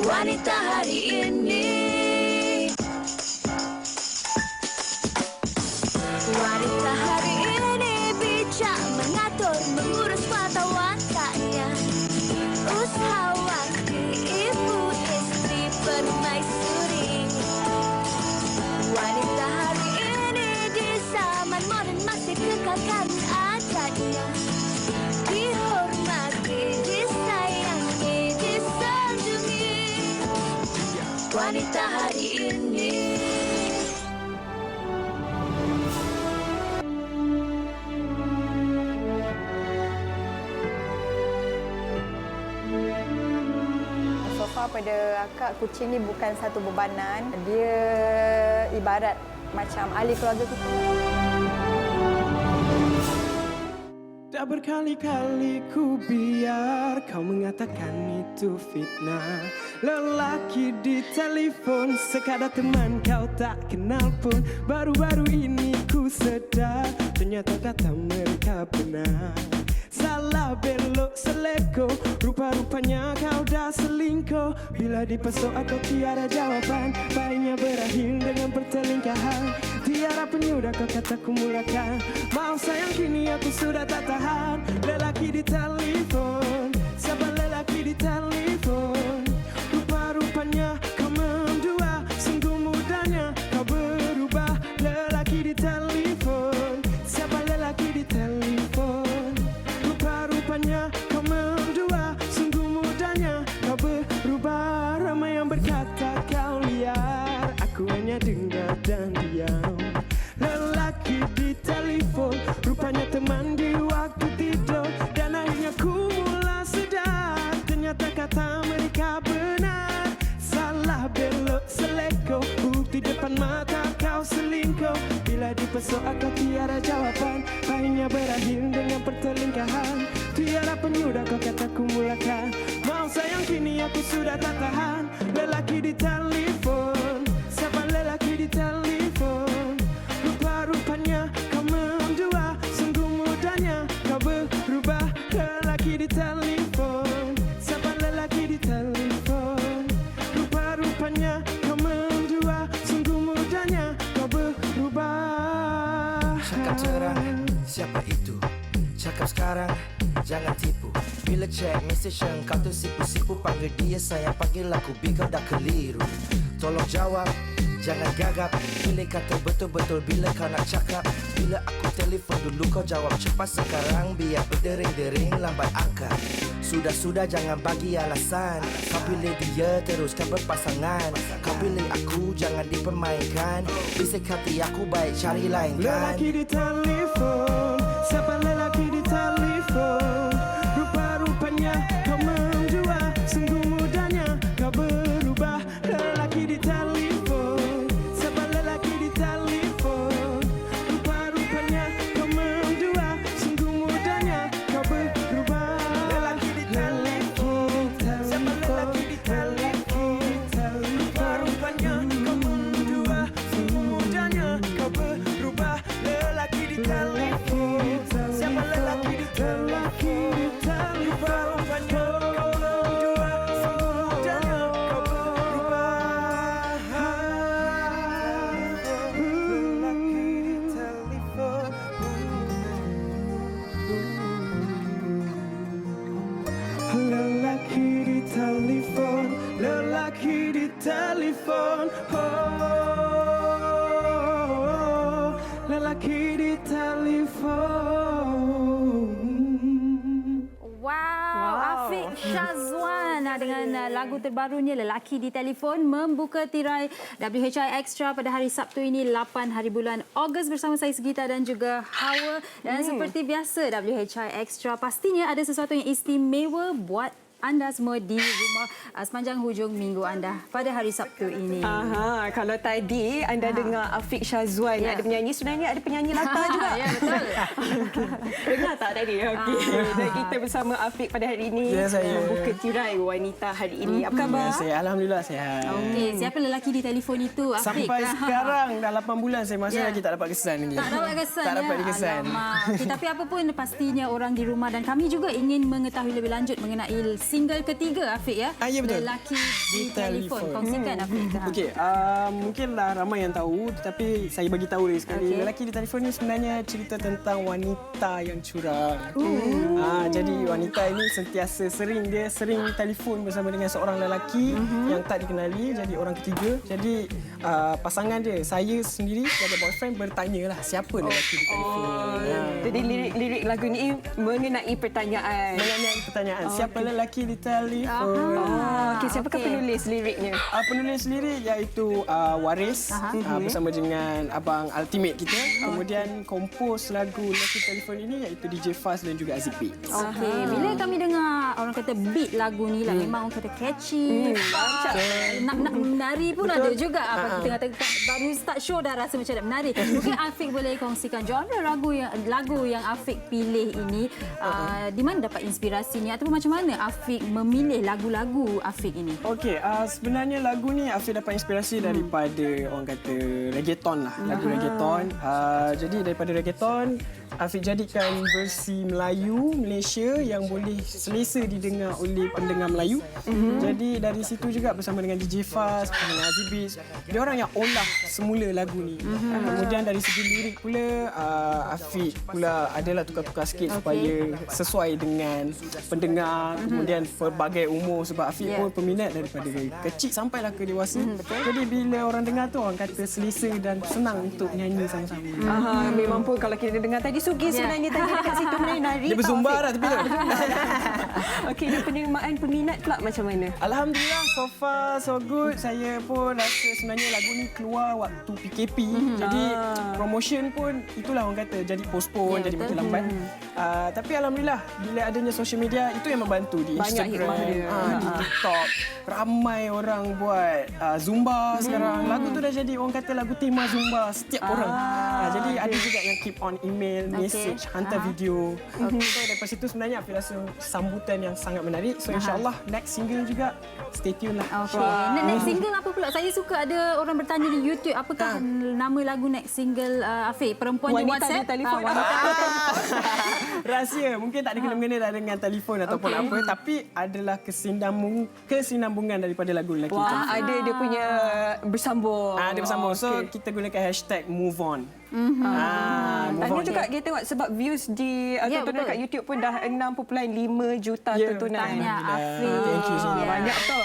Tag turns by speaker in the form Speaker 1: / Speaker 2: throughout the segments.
Speaker 1: wanita hari ini. Wanita hari ini bijak mengatur, mengurus mata wantanya, usahawati, ibu, istri, permaisuri. Wanita hari ini di zaman modern masih kekalkan adatnya, dihormati, disayangi, disanjungi. Wanita hari ini.
Speaker 2: So far pada akak, kucing ni bukan satu bebanan. Dia ibarat macam ahli keluarga kita.
Speaker 3: Tak berkali-kali ku biar kau mengatakan itu fitnah. Lelaki di telefon sekadar teman kau tak kenal pun. Baru-baru ini ku sedar ternyata kata mereka benar. Salah belok seleko, rupa-rupanya kau dah selingkuh. Bila dipesok atau tiada jawaban, baiknya berakhir dengan pertelingkahan. Tiada penyudah kau kata ku mulakan. Mau sayang kini aku sudah tak tahan. Lelaki di telefon, siapa lelaki di telefon? Rupa-rupanya kau mendua, sungguh mudahnya kau berubah. Lelaki di telefon, siapa lelaki di telefon? Rupa-rupanya kau mendua, sungguh mudahnya kau berubah. Ramai yang berkata kau liar, aku hanya dengar dan diam. Lelaki di telefon, rupanya teman di waktu tidur. Dan akhirnya ku mula sedar, ternyata kata mereka benar. Salah belok seleko, bukti depan mata kau selingkuh. Bila dipesok kau tiada jawaban, baiknya berakhir dengan pertelingkahan. Tiada penyudah kau kata ku mulakan. Mau sayang kini aku sudah tak tahan. Lelaki di telefon, siapa lelaki di telefon? Rupa-rupanya kau mendua, sungguh mudahnya kau berubah. Lelaki di telefon, siapa lelaki di telefon? Rupa-rupanya kau mendua, sungguh mudahnya kau berubah.
Speaker 4: Cakap terang, siapa itu? Cakap sekarang, jangan tipu. Bila cek mesej yang kau tersipu-sipu, panggil dia sayang, panggil aku bila dah keliru. Tolong jawab, jangan gagap. Pilih kata betul-betul bila kau nak cakap. Bila aku telefon dulu kau jawab cepat. Sekarang biar berdering-dering lambat angkat. Sudah-sudah jangan bagi alasan. Kau pilih dia teruskan berpasangan. Kau pilih aku jangan dipermainkan. Bisik hati aku baik cari lain kan.
Speaker 3: Lelaki di telefon, siapa lelaki di telefon? Rupa-rupanya kau mendua, sungguh mudahnya kau berubah. Lelaki di telefon, siapa lelaki di telefon? Rupa-rupanya kau mendua, sungguh mudahnya kau berubah. Lelaki di telefon, siapa lelaki di telefon? Rupa-rupanya kau mendua, sungguh mudahnya kau berubah. Lelaki di telefon, siapa lelaki di telefon? Rupa-rupanya kau mendua, sungguh mudahnya kau berubah. Lelaki di telefon, lelaki di telefon, lelaki di telefon, oh, lelaki di telefon.
Speaker 5: Wow, Afiq Syazwan dengan lagu terbarunya Lelaki di Telefon membuka tirai WHI Extra pada hari Sabtu ini 8 hari bulan Ogos bersama saya Segita dan juga Hawa. Dan seperti biasa WHI Extra pastinya ada sesuatu yang istimewa buat anda semua di rumah sepanjang hujung minggu anda pada hari Sabtu ini.
Speaker 6: Aha, kalau tadi anda dengar Afiq Syazwan ada penyanyi, sebenarnya ada penyanyi latar juga.
Speaker 5: Ya, betul.
Speaker 6: Dengar tak tadi? Okey. Dan kita bersama Afiq pada hari ini membuka tirai wanita hari ini. Apa khabar?
Speaker 3: Saya Alhamdulillah sihat.
Speaker 5: Okey, siapa lelaki di telefon itu, Afiq?
Speaker 3: Sampai sekarang dah 8 bulan saya masih lagi tak dapat kesan lagi.
Speaker 5: Tak dapat kesan.
Speaker 3: Tak dapat dikesan.
Speaker 5: Okay, tapi apa pun pastinya orang di rumah dan kami juga ingin mengetahui lebih lanjut mengenai single ketiga Afiq ya.
Speaker 3: Ya, betul.
Speaker 5: Lelaki di
Speaker 3: Di
Speaker 5: telefon.
Speaker 3: telefon.
Speaker 5: Kongsikan Afiq.
Speaker 3: Okey, mungkinlah ramai yang tahu tetapi saya bagi tahu lagi sekali.
Speaker 5: Okey.
Speaker 3: Lelaki di telefon ni sebenarnya cerita tentang wanita yang curang. Jadi wanita ini sentiasa sering telefon bersama dengan seorang lelaki yang tak dikenali, jadi orang ketiga. Jadi pasangan dia, saya sendiri sebagai boyfriend bertanyalah siapa lelaki di telefon.
Speaker 6: Jadi lirik lagu ni mengenai pertanyaan.
Speaker 3: Mengenai pertanyaan siapa lelaki di telefon.
Speaker 6: Okey, siapakah penulis liriknya?
Speaker 3: Penulis lirik iaitu Waris bersama dengan Abang Ultimate kita. Kemudian kompos lagu Lelaki Telefon ini iaitu DJ Faz dan juga Azipi.
Speaker 5: Okey, bila kami dengar orang kata beat lagu ni lah memang orang kata catchy. Nak menari pun ada juga. Kita kata baru start show dah rasa macam nak menari. Mungkin Afiq boleh kongsikan genre lagu yang Afiq pilih ini di mana dapat inspirasinya ataupun macam mana Afiq memilih lagu-lagu Afiq ini?
Speaker 3: Okey, sebenarnya lagu ni Afiq dapat inspirasi daripada orang kata reggaeton lah, lagu reggaeton. Jadi daripada reggaeton Afiq jadikan versi Melayu Malaysia yang boleh selesa didengar oleh pendengar Melayu. Jadi dari situ juga bersama dengan DJ Faz, dengan Azibis, dia orang yang olah semula lagu ni. Kemudian dari segi lirik pula Afiq pula adalah tukar-tukar sikit supaya sesuai dengan pendengar, kemudian pelbagai umur sebab Afiq pun peminat daripada kecil sampailah ke dewasa. Jadi bila orang dengar tu orang kata selesa dan senang untuk nyanyi sama-sama.
Speaker 6: Memang pun kalau kita dengar tadi Sugi sebenarnya tadi dekat situ menari.
Speaker 3: Dia berzumba dah tepi tu.
Speaker 6: Okey, dan penerimaan peminat pula macam mana?
Speaker 3: Alhamdulillah, so far so good. Saya pun rasa sebenarnya lagu ni keluar waktu PKP. Jadi promotion pun itulah orang kata jadi postpone, jadi makin lambat. Tapi Alhamdulillah bila adanya social media itu yang membantu di
Speaker 6: Banyak
Speaker 3: Instagram,
Speaker 6: hikmah dia.
Speaker 3: di TikTok. Ramai orang buat Zumba sekarang. Lagu tu dah jadi orang kata lagu tema Zumba setiap orang. Jadi ada juga yang keep on email, message, hantar video. So daripada situ sebenarnya Afiq rasa sambutan yang sangat menarik. So insyaAllah next single juga stay tune lah.
Speaker 5: Okey. Next single apa pula? Saya suka ada orang bertanya di YouTube apakah nama lagu next single Afiq? Perempuan di
Speaker 6: Wanita
Speaker 5: WhatsApp?
Speaker 6: di telefon.
Speaker 3: Rahsia. Mungkin tak ada kena-mengena dengan telefon ataupun apa. Tapi adalah kesinambungan daripada lagu lelaki.
Speaker 6: Wah, ada dia punya bersambung.
Speaker 3: Dia bersambung. So kita gunakan hashtag move on.
Speaker 6: Tanya juga kita tengok sebab views di tontonan kat YouTube pun dah 6.5 juta tontonan.
Speaker 5: Tanya Afiq.
Speaker 3: Thank you so much.
Speaker 6: Banyak tu.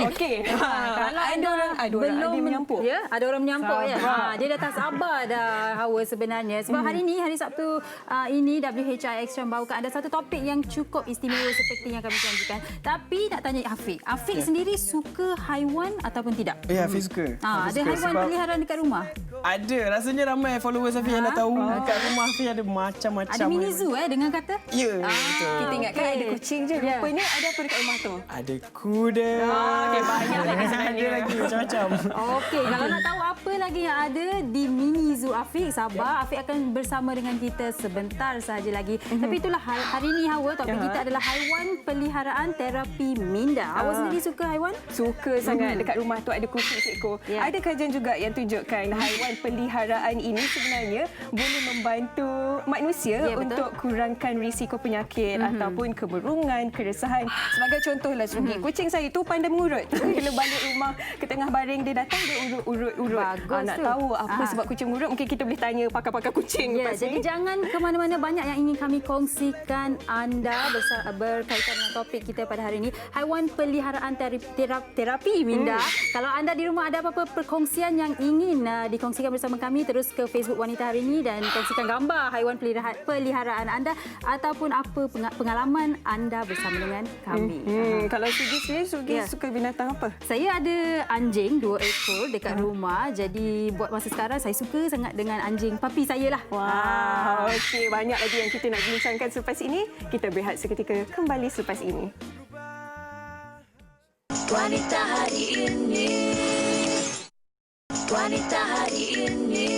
Speaker 5: Okey. Kalau
Speaker 6: ada orang
Speaker 5: belum
Speaker 6: menyampuk.
Speaker 5: Ya, ada orang menyampuk ya. Dia dah tak sabar dah Hawa sebenarnya. Sebab hari ini hari Sabtu ini WHI Extra membawakan ada satu topik yang cukup istimewa seperti yang kami janjikan. Tapi nak tanya Afiq. Afiq sendiri suka haiwan ataupun tidak?
Speaker 3: Ya, Afiq suka.
Speaker 5: Ada haiwan peliharaan dekat rumah?
Speaker 3: Ada. Rasanya ramai followers Afiq yang dah tahu. Dekat rumah Afiq ada macam-macam.
Speaker 5: Ada mini zoo dengan kata?
Speaker 3: Ya, betul.
Speaker 6: Kita ingatkan ada kucing je. Rupanya ada apa dekat rumah tu?
Speaker 3: Ada kuda.
Speaker 6: Okey, banyak lagi sebenarnya.
Speaker 3: Ada lagi macam-macam.
Speaker 5: Okey, kalau nak tahu apa lagi yang ada di mini zoo Afiq, sabar. Afiq akan bersama dengan kita sebentar sahaja lagi. Tapi itulah hari ini Hawa, topik kita adalah haiwan peliharaan terapi minda. Hawa sendiri suka haiwan?
Speaker 6: Suka sangat. Dekat rumah tu ada kucing seekor. Ada kajian juga yang tunjukkan haiwan peliharaan ini sebenarnya boleh membantu manusia untuk kurangkan risiko penyakit ataupun kemerungan, keresahan. Sebagai contohlah Sugi, kucing saya tu pandai mengurut. Bila balik rumah ke tengah baring dia datang dia urut-urut. Nak tahu apa sebab kucing mengurut mungkin kita boleh tanya pakar-pakar kucing lepas
Speaker 5: jadi
Speaker 6: ni.
Speaker 5: jangan ke mana-mana, banyak yang ingin kami kongsikan anda berkaitan dengan topik kita pada hari ini, haiwan peliharaan terapi minda. Kalau anda di rumah ada apa-apa perkongsian yang ingin dikongsikan bersama kami, terus ke Facebook Wanita Hari Ini dan kongsikan gambar haiwan peliharaan anda ataupun apa pengalaman anda bersama dengan kami.
Speaker 6: Kalau Sugi sendiri, suka binatang apa?
Speaker 5: Saya ada anjing 2 ekor dekat rumah. Jadi buat masa sekarang saya suka sangat dengan anjing papi saya lah.
Speaker 6: Wah, okey, banyak lagi yang kita nak bincangkan selepas ini. Kita berehat seketika, kembali selepas ini.
Speaker 1: Wanita Hari Ini. Wanita Hari Ini.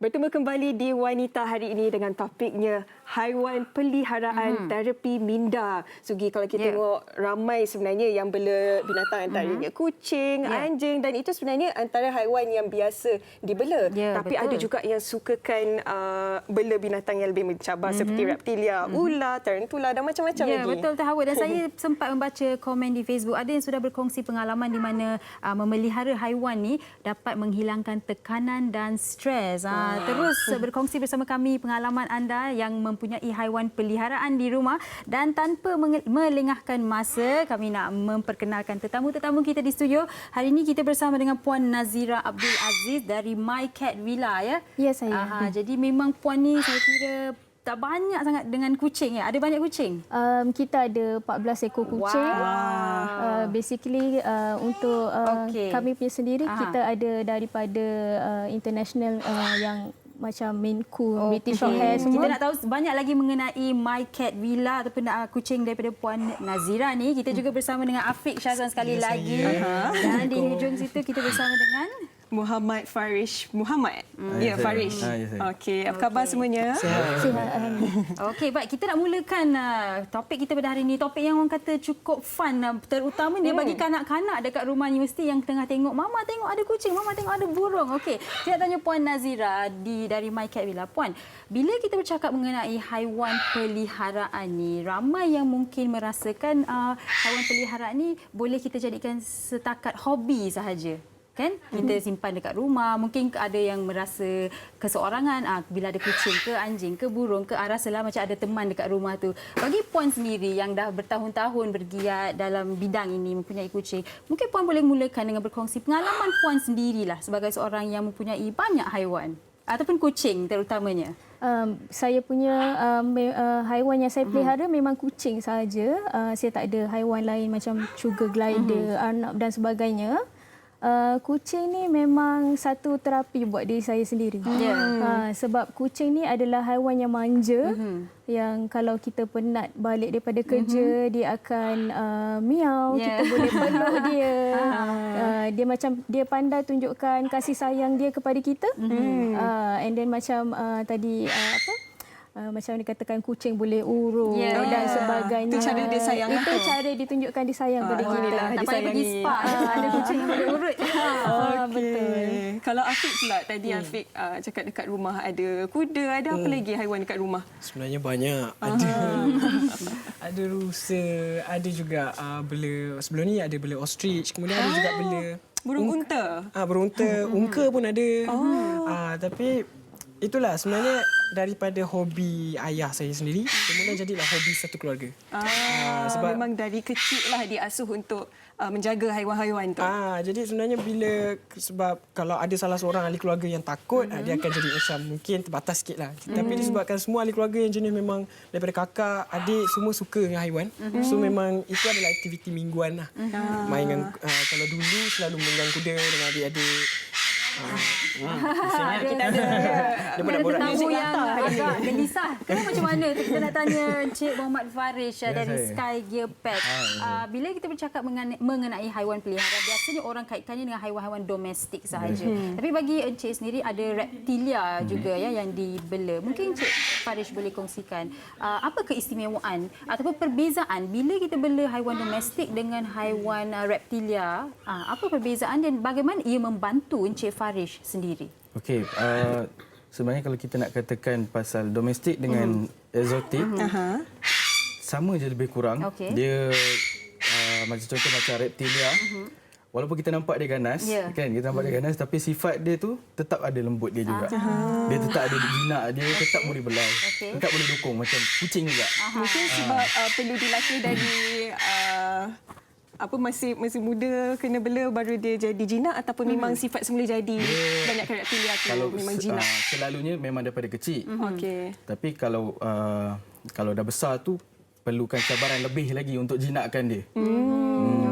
Speaker 6: Bertemu kembali di Wanita Hari Ini dengan topiknya haiwan peliharaan terapi minda. Sugi, kalau kita tengok ramai sebenarnya yang bela binatang, antaranya kucing, anjing, dan itu sebenarnya antara haiwan yang biasa dibela. Tapi ada juga yang sukakan bela binatang yang lebih mencabar seperti reptilia, ular, tarantula dan macam-macam lagi.
Speaker 5: Ya, betul Hawa. Dan saya sempat membaca komen di Facebook. Ada yang sudah berkongsi pengalaman di mana memelihara haiwan ni dapat menghilangkan tekanan dan stres. Terus berkongsi bersama kami pengalaman anda yang mempunyai haiwan peliharaan di rumah. Dan tanpa melengahkan masa, kami nak memperkenalkan tetamu-tetamu kita di studio. Hari ini kita bersama dengan Puan Nazira Abdul Aziz dari My Cat Villa, ya?
Speaker 7: Ya, saya.
Speaker 5: Jadi memang Puan ni saya kira tak banyak sangat dengan kucing, ya? Ada banyak kucing?
Speaker 7: Kita ada 14 ekor kucing. Basically untuk kami punya sendiri, kita ada daripada international yang macam Maine Coon, British Shorthair semua.
Speaker 5: Kita nak tahu banyak lagi mengenai My Cat Villa ataupun kucing daripada Puan Nazira ni. Kita juga bersama dengan Afiq Syazwan sekali lagi. Dan di hujung situ kita bersama dengan
Speaker 6: Muhammad Farish Muhammad. Ya, Farish. Okey, apa khabar semuanya?
Speaker 7: Sihat.
Speaker 5: Okey, baik, kita nak mulakan topik kita pada hari ini. Topik yang orang kata cukup fun, terutama dia bagi kanak-kanak dekat rumah universiti yang tengah tengok, mama tengok ada kucing, mama tengok ada burung. Okey, saya tanya Puan Nazira dari My Cat Villa. Puan, bila kita bercakap mengenai haiwan peliharaan ni, ramai yang mungkin merasakan haiwan peliharaan ni boleh kita jadikan setakat hobi sahaja. Kan? Kita simpan dekat rumah. Mungkin ada yang merasa keseorangan bila ada kucing ke, anjing ke, burung ke, rasalah macam ada teman dekat rumah tu. Bagi Puan sendiri yang dah bertahun-tahun bergiat dalam bidang ini, mempunyai kucing, mungkin Puan boleh mulakan dengan berkongsi pengalaman Puan sendirilah sebagai seorang yang mempunyai banyak haiwan ataupun kucing terutamanya.
Speaker 7: Saya punya haiwan yang saya pelihara memang kucing sahaja. Saya tak ada haiwan lain macam sugar glider, arnab dan sebagainya. Kucing ni memang satu terapi buat diri saya sendiri. Sebab kucing ni adalah haiwan yang manja, yang kalau kita penat balik daripada kerja, dia akan miau, kita boleh peluk dia. Dia macam dia pandai tunjukkan kasih sayang dia kepada kita. And then macam tadi macam dikatakan kucing boleh urut dan sebagainya.
Speaker 6: Itu cara dia sayang.
Speaker 7: Itu cara ditunjukkan disayang pada kita.
Speaker 5: Tak payah pergi spa, ada kucing yang boleh urut.
Speaker 7: Betul.
Speaker 6: Kalau Afiq pula, tadi Afiq cakap dekat rumah ada kuda, ada apa lagi haiwan dekat rumah?
Speaker 3: Sebenarnya banyak. Ada rusa, ada juga bela, sebelum ni ada bela ostrich, kemudian ada juga bela
Speaker 6: burung unta.
Speaker 3: Burung unta, ungka pun ada. Tapi itulah sebenarnya daripada hobi ayah saya sendiri, kemudian jadilah hobi satu keluarga.
Speaker 6: Sebab memang dari kecil lah diasuh untuk menjaga haiwan-haiwan tu.
Speaker 3: Jadi sebenarnya sebab kalau ada salah seorang ahli keluarga yang takut, dia akan jadi macam mungkin terbatas sikit lah. Tapi disebabkan semua ahli keluarga yang jenis memang daripada kakak, adik semua suka dengan haiwan. So memang itu adalah aktiviti mingguan lah. Main dengan, kalau dulu selalu main dengan kuda dengan adik-adik.
Speaker 5: Kita ada tetamu yang agak gelisah. Macam mana? Kita nak tanya Encik Muhammad Farish dari Sky Gear Pet. Bila kita bercakap mengenai haiwan peliharaan, biasanya orang kaitkannya dengan haiwan-haiwan domestik sahaja. Tapi bagi Encik sendiri ada reptilia juga yang dibela. Mungkin Encik Farish boleh kongsikan apa keistimewaan ataupun perbezaan bila kita bela haiwan domestik dengan haiwan reptilia. Apa perbezaan dan bagaimana ia membantu Encik Farish sendiri?
Speaker 8: Okey, sebenarnya kalau kita nak katakan pasal domestik dengan eksotik, sama je lebih kurang. Dia macam contoh macam reptilia. Walaupun kita nampak dia ganas, kan? Kita nampak dia ganas, tapi sifat dia tu tetap ada lembut dia juga. Dia tetap ada jinak, dia tetap boleh belai, tetap boleh dukung macam kucing juga.
Speaker 6: Mungkin sebab perlu dilatih dari masih muda kena bela baru dia jadi jinak, ataupun memang sifat semula jadi banyak reptilia tu memang jinak.
Speaker 8: Selalunya memang daripada kecil. Tapi kalau dah besar tu perlukan cabaran lebih lagi untuk jinakkan dia.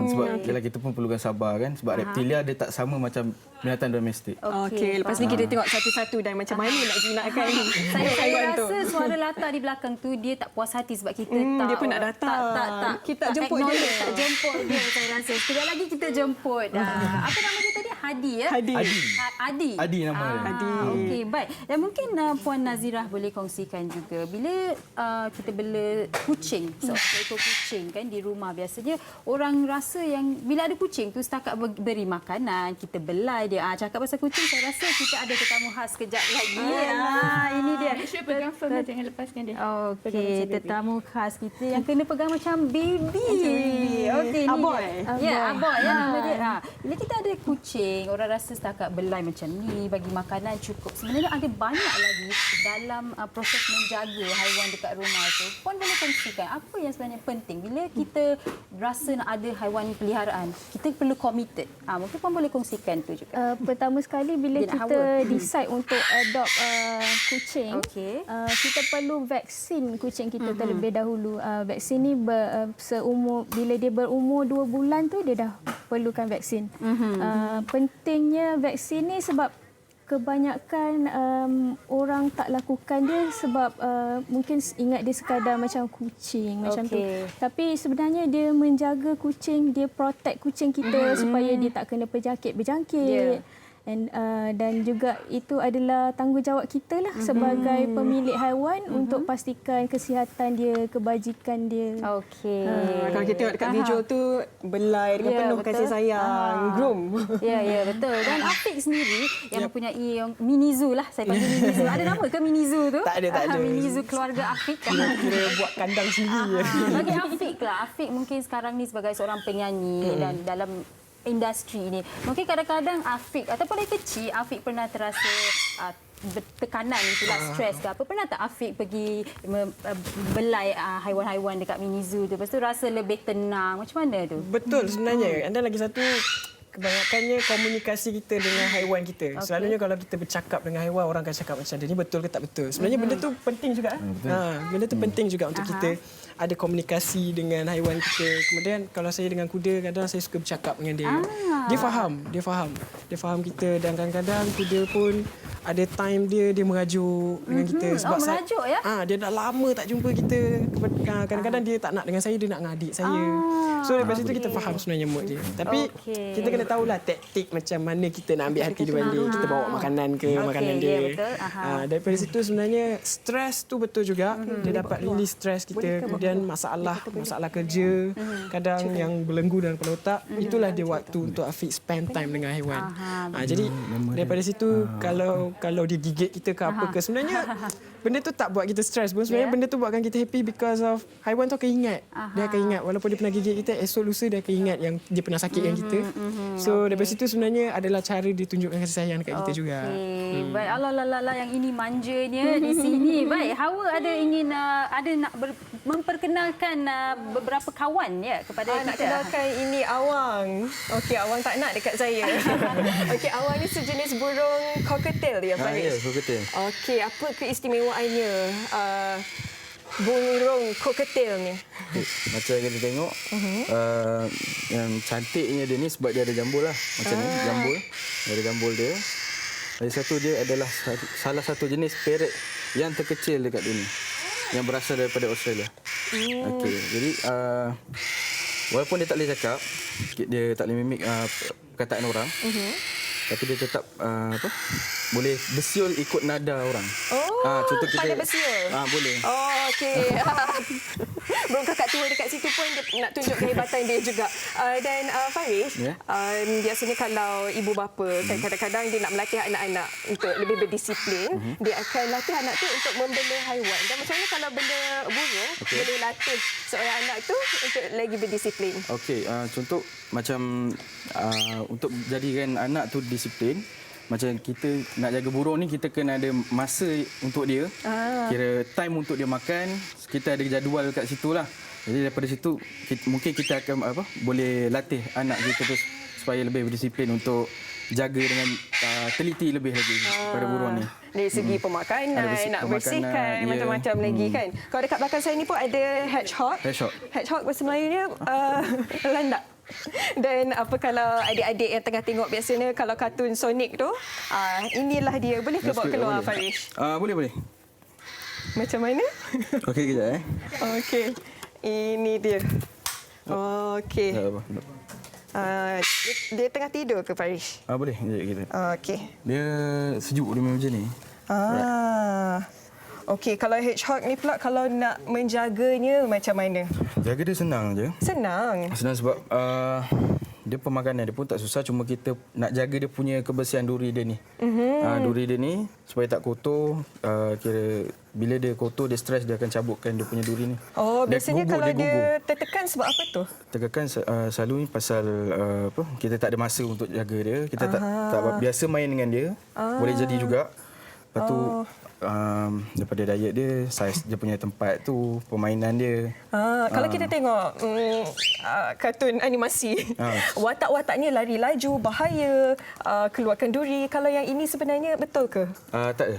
Speaker 8: Sebab yalah, kita pun perlukan sabar kan. Sebab reptilia dia tak sama macam binatang domestik.
Speaker 6: Okey, lepas ni kita tengok satu-satu dan macam mana nak jinakkan
Speaker 5: Saya
Speaker 6: haiwan tu.
Speaker 5: rasa suara latar di belakang tu dia tak puas hati sebab kita
Speaker 6: dia pun nak datang.
Speaker 5: Tak.
Speaker 6: Kita jemput dia.
Speaker 5: Tak jemput dia saya rasa. Sekejap lagi kita jemput. Apa nama dia tadi? Hadi ya?
Speaker 6: Hadi.
Speaker 5: Adi.
Speaker 8: Adi nama dia.
Speaker 6: Adi.
Speaker 5: Okey, baik. Dan mungkin Puan Nazirah boleh kongsikan juga bila kita bela kucing, seekor kucing kan di rumah, biasanya orang rasa yang bila ada kucing tu setakat beri makanan, kita belai dia. Cakap pasal kucing, saya rasa kita ada tetamu khas kejap lagi. Ini dia.
Speaker 7: Pegang firm, jangan lepaskan dia.
Speaker 5: Okey, tetamu khas kita yang kena pegang macam baby. Okey, ni
Speaker 6: Aboy.
Speaker 5: Ya, Aboy ya nama dia. Bila kita ada kucing, orang rasa setakat belai macam ni, bagi makanan cukup. Sebenarnya ada banyak lagi dalam proses menjaga haiwan dekat rumah tu. Puan boleh kongsikan apa yang sebenarnya penting bila kita rasa nak ada haiwan peliharaan? Kita perlu committed. Mungkin Puan boleh kongsikan tu juga.
Speaker 7: Pertama sekali bila
Speaker 5: Dia nak
Speaker 7: kita
Speaker 5: hawa.
Speaker 7: decide untuk adopt kucing,
Speaker 5: Okey.
Speaker 7: kita perlu vaksin kucing kita terlebih dahulu. Vaksin ni bila dia berumur 2 bulan tu dia dah perlukan vaksin. Pentingnya vaksin ni sebab kebanyakan orang tak lakukan dia sebab mungkin ingat dia sekadar macam kucing macam tu. Tapi sebenarnya dia menjaga kucing, dia protect kucing kita supaya dia tak kena penyakit berjangkit. Dan juga itu adalah tanggungjawab kita lah sebagai pemilik haiwan untuk pastikan kesihatan dia, kebajikan dia.
Speaker 5: Okey.
Speaker 6: Kalau kita tengok dekat video tu, belai dengan penuh kasih sayang, groom.
Speaker 5: Ya, betul. Dan Afiq sendiri yang mempunyai mini zoo lah. Saya panggil mini zoo. Ada nama ke mini zoo tu?
Speaker 6: Tak ada.
Speaker 5: Mini zoo keluarga Afiq.
Speaker 6: Kira buat kandang sendiri.
Speaker 5: Bagi Afiq lah. Afiq mungkin sekarang ni sebagai seorang penyanyi dan dalam industri ini. Mungkin kadang-kadang Afiq ataupun dari kecil Afiq pernah terasa tekanan itulah, stres ke apa. Pernah tak Afiq pergi belai haiwan-haiwan dekat mini zoo tu? Lepas tu rasa lebih tenang. Macam mana tu?
Speaker 9: Betul sebenarnya. Dan lagi satu, kebanyakannya komunikasi kita dengan haiwan kita. Selalunya kalau kita bercakap dengan haiwan, orang akan cakap macam dia ni betul ke tak betul. Sebenarnya benda tu penting juga. Benda tu penting juga untuk kita ada komunikasi dengan haiwan kita. Kemudian kalau saya dengan kuda, kadang saya suka bercakap dengan dia. Dia faham kita, dan kadang-kadang kuda pun ada time dia merajuk dengan kita sebab
Speaker 5: merajuk ya?
Speaker 9: Dia dah lama tak jumpa kita. Kadang-kadang dia tak nak dengan saya, dia nak dengan adik saya. So lepas itu kita faham sebenarnya mood dia. Tapi kita kena tahulah taktik macam mana kita nak ambil hati dia balik. Kita bawa makanan ke makanan dia.
Speaker 5: Betul.
Speaker 9: Daripada situ sebenarnya stres tu betul juga. Dia dapat release stres kita. Kemudian masalah kerja kadang yang belenggu dalam kepala otak, itulah dia waktu untuk Afiq spend time dengan haiwan. Jadi daripada situ kalau dia gigit kita ke apa ke, sebenarnya benda tu tak buat kita stres pun. Sebenarnya benda tu buatkan kita happy because of haiwan tu akan ingat. Dia akan ingat walaupun dia pernah gigit kita, esok lusa dia akan ingat yang dia pernah sakitkan kita. So daripada situ sebenarnya adalah cara dia tunjukkan kasih sayang dekat kita juga.
Speaker 5: Baik, Allah yang ini manjanya di sini. Baik, Hawa ada ingin nak memperkenalkan beberapa kawan ya kepada
Speaker 6: Nak
Speaker 5: kita.
Speaker 6: kenalkan ini awang. Okey, awang tak nak dekat saya. Okey, awang ni sejenis burung cockatiel ya, Faris?
Speaker 8: Ya, cockatiel.
Speaker 6: Okey, apa keistimewaannya burung cockatiel ni?
Speaker 8: Macam yang kita tengok, yang cantiknya dia ni sebab dia ada jambul lah. Macam ni, jambul. Dia ada jambul dia. Lagi satu, dia adalah salah satu jenis parrot yang terkecil dekat dunia, yang berasal daripada Australia. Okey, jadi walaupun dia tak boleh cakap, dia tak boleh mimik perkataan orang, tapi dia tetap boleh bersiul ikut nada orang. Contoh kita
Speaker 6: pandai bersiul?
Speaker 8: Boleh.
Speaker 6: Okey. Burung kakak tua dekat situ pun dia nak tunjuk kehebatan dia juga. Dan Faris, biasanya kalau ibu bapa kadang-kadang dia nak melatih anak-anak untuk lebih berdisiplin, dia akan latih anak tu untuk membela haiwan. Dan macam mana kalau bela burung, boleh latih seorang anak tu untuk lagi berdisiplin?
Speaker 8: Okey, contoh macam untuk jadikan anak tu disiplin, macam kita nak jaga burung ni, kita kena ada masa untuk dia. Kira time untuk dia makan, kita ada jadual kat situ lah. Jadi daripada situ mungkin kita akan boleh latih anak kita tu supaya lebih berdisiplin untuk jaga dengan teliti lebih lagi pada burung ni.
Speaker 6: Dari segi pemakanan, nak bersihkan, macam-macam lagi kan. Kalau dekat belakang saya ni pun ada hedgehog. Hedgehog bahasa Melayunya landak. Dan apa kalau adik-adik yang tengah tengok biasanya kalau kartun Sonic tu, inilah dia. Boleh ke bawa keluar, Farish?
Speaker 8: Boleh.
Speaker 6: Macam mana?
Speaker 8: Okey, kejap
Speaker 6: Okey. Ini dia. Okey. Dia tengah tidur ke, Farish?
Speaker 8: Boleh, kejap kita.
Speaker 6: Okey.
Speaker 8: Dia sejuk dia macam ni.
Speaker 6: Okey, kalau hedgehog ni pula kalau nak menjaganya macam mana?
Speaker 8: Jaga dia senang je.
Speaker 6: Senang
Speaker 8: Sebab dia pemakanan dia pun tak susah, cuma kita nak jaga dia punya kebersihan duri dia ni. Duri dia ni supaya tak kotor, kira bila dia kotor dia stres dia akan cabutkan dia punya duri ni.
Speaker 6: Biasanya kalau dia tertekan sebab apa tu?
Speaker 8: Tertekan selalu ni pasal kita tak ada masa untuk jaga dia. Kita tak biasa main dengan dia. Boleh jadi juga. Lepas tu daripada diet dia, saiz dia punya tempat tu, permainan dia.
Speaker 6: Kalau kita tengok kartun animasi, watak-wataknya lari laju, bahaya, keluarkan duri. Kalau yang ini sebenarnya betul ke?
Speaker 8: Tak ada.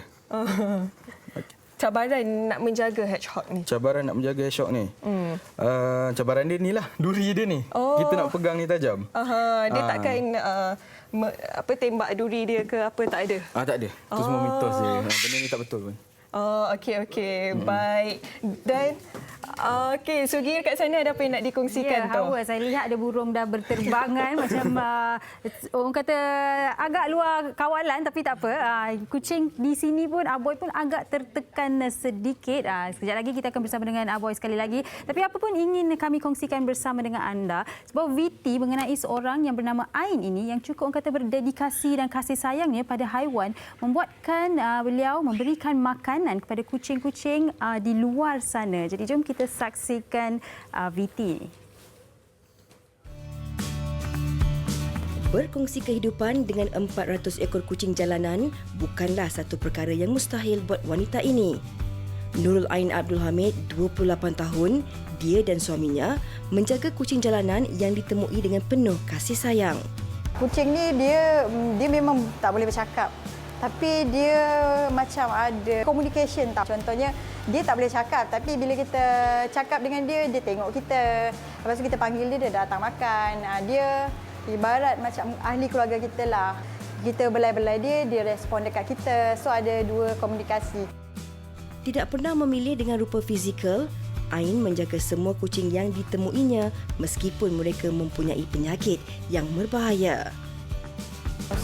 Speaker 6: Cabaran nak menjaga hedgehog ni?
Speaker 8: Cabaran nak menjaga hedgehog ni? Cabaran dia ni lah, duri dia ni. Kita nak pegang ni tajam.
Speaker 6: Dia takkan tembak duri dia ke apa, tak ada?
Speaker 8: Tak ada. Itu semua mitos je. Benda ni tak betul pun.
Speaker 6: Okey. Baik. Dan Sugi kat sana ada apa yang nak dikongsikan tu?
Speaker 5: Hawa, saya lihat ada burung dah berterbangan macam orang kata agak luar kawalan, tapi tak apa. Kucing di sini pun, Aboy pun agak tertekan sedikit. Sekejap lagi kita akan bersama dengan Aboy sekali lagi. Tapi apa pun ingin kami kongsikan bersama dengan anda sebuah VT mengenai seorang yang bernama Ain ini yang cukup orang kata berdedikasi dan kasih sayangnya pada haiwan, membuatkan beliau memberikan makanan kepada kucing-kucing di luar sana. Jadi jom kita saksikan VT ini.
Speaker 10: Berkongsi kehidupan dengan 400 ekor kucing jalanan bukanlah satu perkara yang mustahil buat wanita ini. Nurul Ain Abdul Hamid, 28 tahun, dia dan suaminya menjaga kucing jalanan yang ditemui dengan penuh kasih sayang.
Speaker 2: Kucing ni dia memang tak boleh bercakap. Tapi dia macam ada communication tau. Contohnya, dia tak boleh cakap. Tapi bila kita cakap dengan dia, dia tengok kita. Lepas tu kita panggil dia, dia datang makan. Dia ibarat macam ahli keluarga kita lah. Kita belai-belai dia, dia respon dekat kita. So ada dua komunikasi.
Speaker 10: Tidak pernah memilih dengan rupa fizikal, Ain menjaga semua kucing yang ditemuinya meskipun mereka mempunyai penyakit yang berbahaya.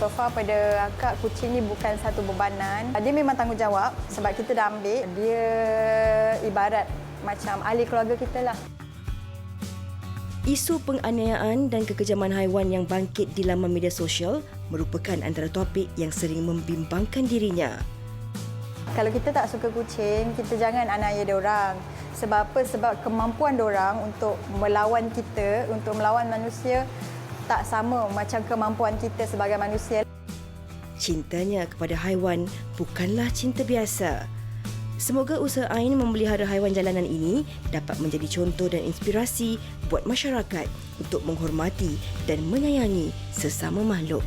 Speaker 2: So far pada akak, kucing ni bukan satu bebanan. Dia memang tanggungjawab sebab kita dah ambil. Dia ibarat macam ahli keluarga kita lah.
Speaker 10: Isu penganiayaan dan kekejaman haiwan yang bangkit di laman media sosial merupakan antara topik yang sering membimbangkan dirinya.
Speaker 2: Kalau kita tak suka kucing, kita jangan aniaya diorang. Sebab apa? Sebab kemampuan diorang untuk melawan kita, untuk melawan manusia, tak sama macam kemampuan kita sebagai manusia.
Speaker 10: Cintanya kepada haiwan bukanlah cinta biasa. Semoga usaha Ain memelihara haiwan jalanan ini dapat menjadi contoh dan inspirasi buat masyarakat untuk menghormati dan menyayangi sesama makhluk.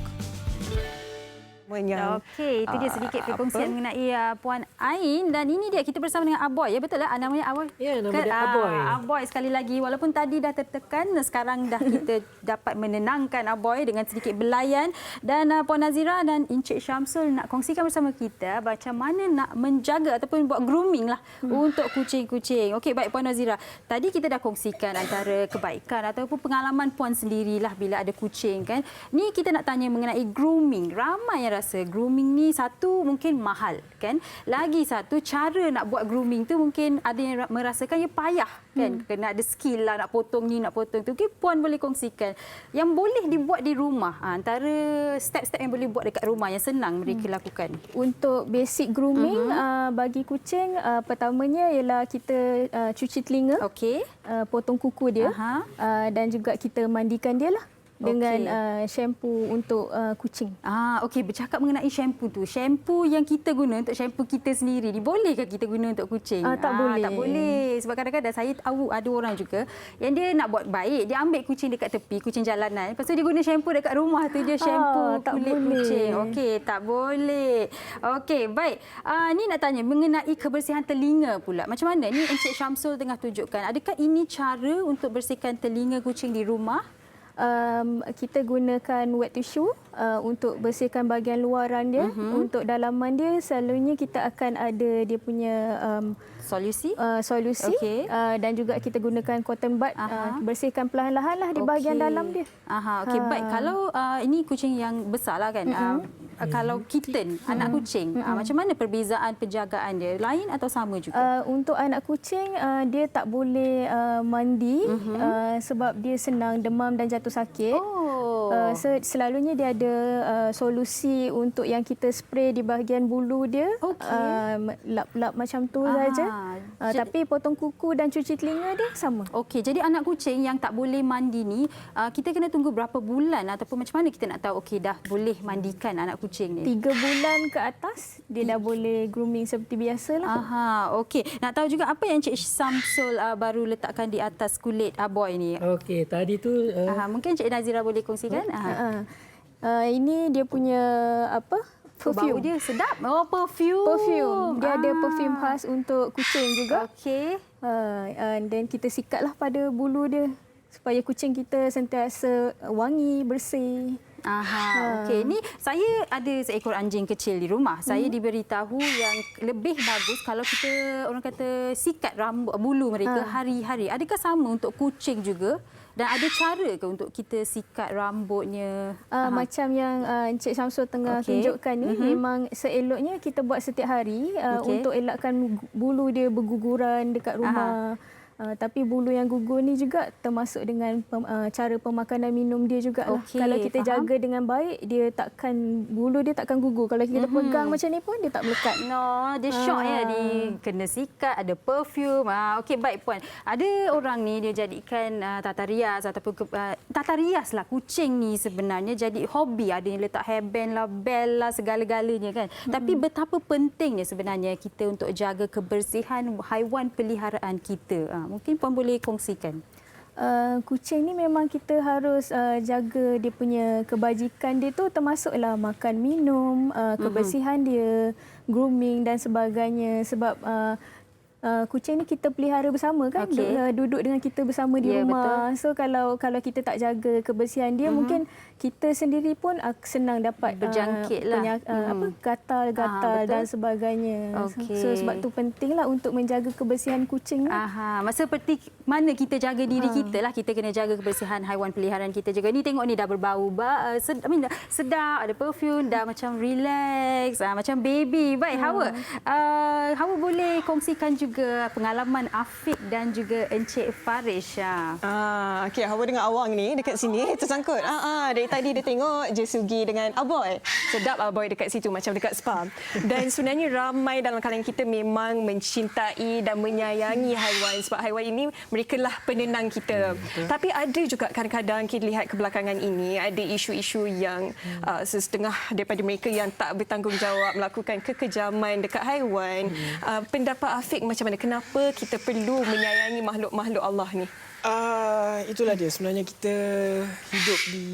Speaker 5: Okey, itu dia sedikit perkongsian mengenai Puan Ain. Dan ini dia, kita bersama dengan Aboy. Ya, betul lah namanya Aboy?
Speaker 9: Ya, nama dia Aboy.
Speaker 5: Aboy sekali lagi. Walaupun tadi dah tertekan, sekarang dah kita dapat menenangkan Aboy dengan sedikit belayan. Dan Puan Nazira dan Encik Syamsul nak kongsikan bersama kita macam mana nak menjaga ataupun buat grooming lah untuk kucing-kucing. Okey, baik Puan Nazira. Tadi kita dah kongsikan antara kebaikan ataupun pengalaman Puan sendirilah bila ada kucing kan. Ni kita nak tanya mengenai grooming. Ramai yang rasa grooming ni satu mungkin mahal kan. Lagi satu cara nak buat grooming tu mungkin ada yang merasakan ia payah kan. Kena ada skill lah nak potong ni nak potong tu. Mungkin Puan boleh kongsikan yang boleh dibuat di rumah. Antara step-step yang boleh buat dekat rumah yang senang mereka lakukan.
Speaker 7: Untuk basic grooming bagi kucing, pertamanya ialah kita cuci telinga, potong kuku dia dan juga kita mandikan dia lah dengan shampoo untuk kucing.
Speaker 5: Okey, bercakap mengenai shampoo tu. Shampoo yang kita guna untuk shampoo kita sendiri, bolehkah kita guna untuk kucing?
Speaker 7: Tak boleh.
Speaker 5: Tak boleh. Sebab kadang-kadang saya tahu ada orang juga yang dia nak buat baik, dia ambil kucing dekat tepi, kucing jalanan. Lepas tu dia guna shampoo dekat rumah tu, dia shampoo kulit kucing. Okey, tak boleh. Okey, baik. Ni nak tanya mengenai kebersihan telinga pula. Macam mana ni Encik Syamsul tengah tunjukkan? Adakah ini cara untuk bersihkan telinga kucing di rumah?
Speaker 7: kita gunakan wet tissue untuk bersihkan bahagian luaran dia. Untuk dalaman dia selalunya kita akan ada dia punya
Speaker 5: solusi.
Speaker 7: Okey. Dan juga kita gunakan cotton bud, bersihkan perlahan-lahan lah di bahagian dalam dia.
Speaker 5: Okey, baik. Kalau ini kucing yang besar lah kan. Kalau kitten, anak kucing, macam mana perbezaan penjagaan dia? Lain atau sama juga?
Speaker 7: Untuk anak kucing, dia tak boleh mandi sebab dia senang demam dan jatuh sakit. Selalunya dia ada solusi untuk yang kita spray di bahagian bulu dia. Lap-lap macam tu saja. Tapi potong kuku dan cuci telinga dia sama.
Speaker 5: Okey, jadi anak kucing yang tak boleh mandi ni, kita kena tunggu berapa bulan ataupun macam mana kita nak tahu okey dah boleh mandikan anak kucing ni?
Speaker 7: 3 bulan ke atas dia dah boleh grooming seperti biasalah.
Speaker 5: Okey. Nak tahu juga apa yang Encik Samsul baru letakkan di atas kulit Aboy ni?
Speaker 11: Okey, tadi tu
Speaker 5: mungkin Encik Nazira boleh kongsikan?
Speaker 7: Ini dia punya perfume.
Speaker 5: Bau dia sedap. Perfume.
Speaker 7: Dia ada perfume khas untuk kucing juga.
Speaker 5: Okey.
Speaker 7: Dan kita sikatlah pada bulu dia supaya kucing kita sentiasa wangi, bersih.
Speaker 5: Okey. Ni saya ada seekor anjing kecil di rumah. Saya diberitahu yang lebih bagus kalau kita orang kata sikat rambut bulu mereka hari-hari. Adakah sama untuk kucing juga? Dan ada cara ke untuk kita sikat rambutnya?
Speaker 7: Macam yang Encik Samsul tengah tunjukkan ni, memang seeloknya kita buat setiap hari untuk elakkan bulu dia berguguran dekat rumah. Tapi bulu yang gugur ni juga termasuk dengan cara pemakanan minum dia juga. Kalau kita jaga dengan baik, bulu dia takkan gugur. Kalau kita pegang macam ni pun dia tak melekat.
Speaker 5: Dia syok ya, ni kena sikat, ada perfume. Okey, baik puan. Ada orang ni dia jadikan tata rias ataupun tata rias lah kucing ni sebenarnya jadi hobi. Ada yang letak hairband lah, bel lah, segala-galanya kan. Tapi betapa pentingnya sebenarnya kita untuk jaga kebersihan haiwan peliharaan kita. Mungkin puan boleh kongsikan.
Speaker 7: Kucing ni memang kita harus jaga dia punya kebajikan dia tu, termasuklah makan minum, kebersihan dia, grooming dan sebagainya. Sebab kucing ni kita pelihara bersama kan, duduk dengan kita bersama di rumah. Betul. So kalau kita tak jaga kebersihan dia, mungkin kita sendiri pun senang dapat
Speaker 5: berjangkitlah
Speaker 7: gatal-gatal dan sebagainya. So sebab tu pentinglah untuk menjaga kebersihan kucing ni.
Speaker 5: Seperti mana kita jaga diri kita lah, kita kena jaga kebersihan haiwan peliharaan kita juga. Ni tengok ni dah berbau sedap, ada perfume, dah macam relax, macam baby. Baik, Hawa boleh kongsikan juga pengalaman Afiq dan juga Encik Farish.
Speaker 6: Okey, Hawa dengan Awang ni dekat sini tersangkut. Dari tadi dia tengok je Sugi dengan Aboy. Sedap Aboy dekat situ macam dekat spa. Dan sebenarnya ramai dalam kalangan kita memang mencintai dan menyayangi haiwan sebab haiwan ini mereka lah penenang kita. Tapi ada juga kadang-kadang kita lihat kebelakangan ini ada isu-isu yang setengah daripada mereka yang tak bertanggungjawab melakukan kekejaman dekat haiwan. Pendapat Afiq macam mana? Kenapa kita perlu menyayangi makhluk-makhluk Allah ni?
Speaker 9: Itulah dia. Sebenarnya kita hidup di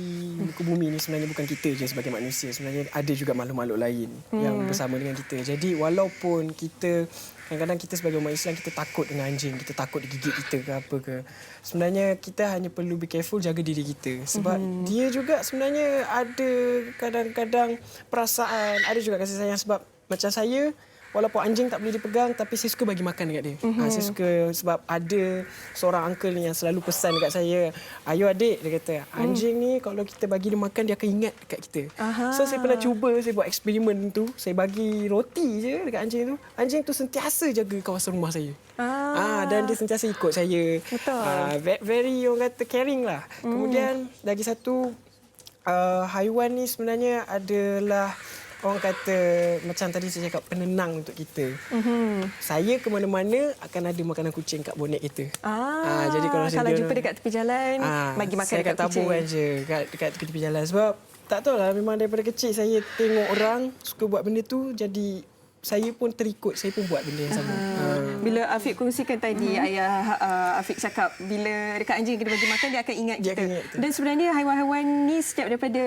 Speaker 9: muka bumi ni sebenarnya bukan kita je sebagai manusia. Sebenarnya ada juga makhluk-makhluk lain yang bersama dengan kita. Jadi walaupun kita kadang-kadang kita sebagai umat Islam kita takut dengan anjing, kita takut digigit kita ke apa ke. Sebenarnya kita hanya perlu be careful, jaga diri kita. Sebab dia juga sebenarnya ada kadang-kadang perasaan, ada juga kasih sayang. Sebab macam saya, walaupun anjing tak boleh dipegang, tapi saya suka bagi makan dekat dia. Saya suka sebab ada seorang uncle ni yang selalu pesan dekat saya, "Ayo adik," dia kata, "anjing ni kalau kita bagi dia makan, dia akan ingat dekat kita." So saya pernah cuba, saya buat eksperimen tu. Saya bagi roti je dekat anjing tu. Anjing tu sentiasa jaga kawasan rumah saya. Dan dia sentiasa ikut saya. Very, orang kata, caring lah. Kemudian lagi satu, haiwan ni sebenarnya adalah orang kata macam tadi saya cakap penenang untuk kita. Saya ke mana-mana akan ada makanan kucing kat bonet kita.
Speaker 6: Jadi kalau jumpa dekat tepi jalan, bagi makan
Speaker 9: saya
Speaker 6: dekat kucing.
Speaker 9: Saya je dekat tepi jalan. Sebab tak tahulah, memang daripada kecil saya tengok orang suka buat benda tu, jadi saya pun terikut, saya pun buat benda yang sama.
Speaker 6: Bila Afiq kongsikan tadi, ayah Afiq cakap bila dekat anjing kita bagi makan, dia akan ingat kita. Dan sebenarnya haiwan-haiwan ni setiap daripada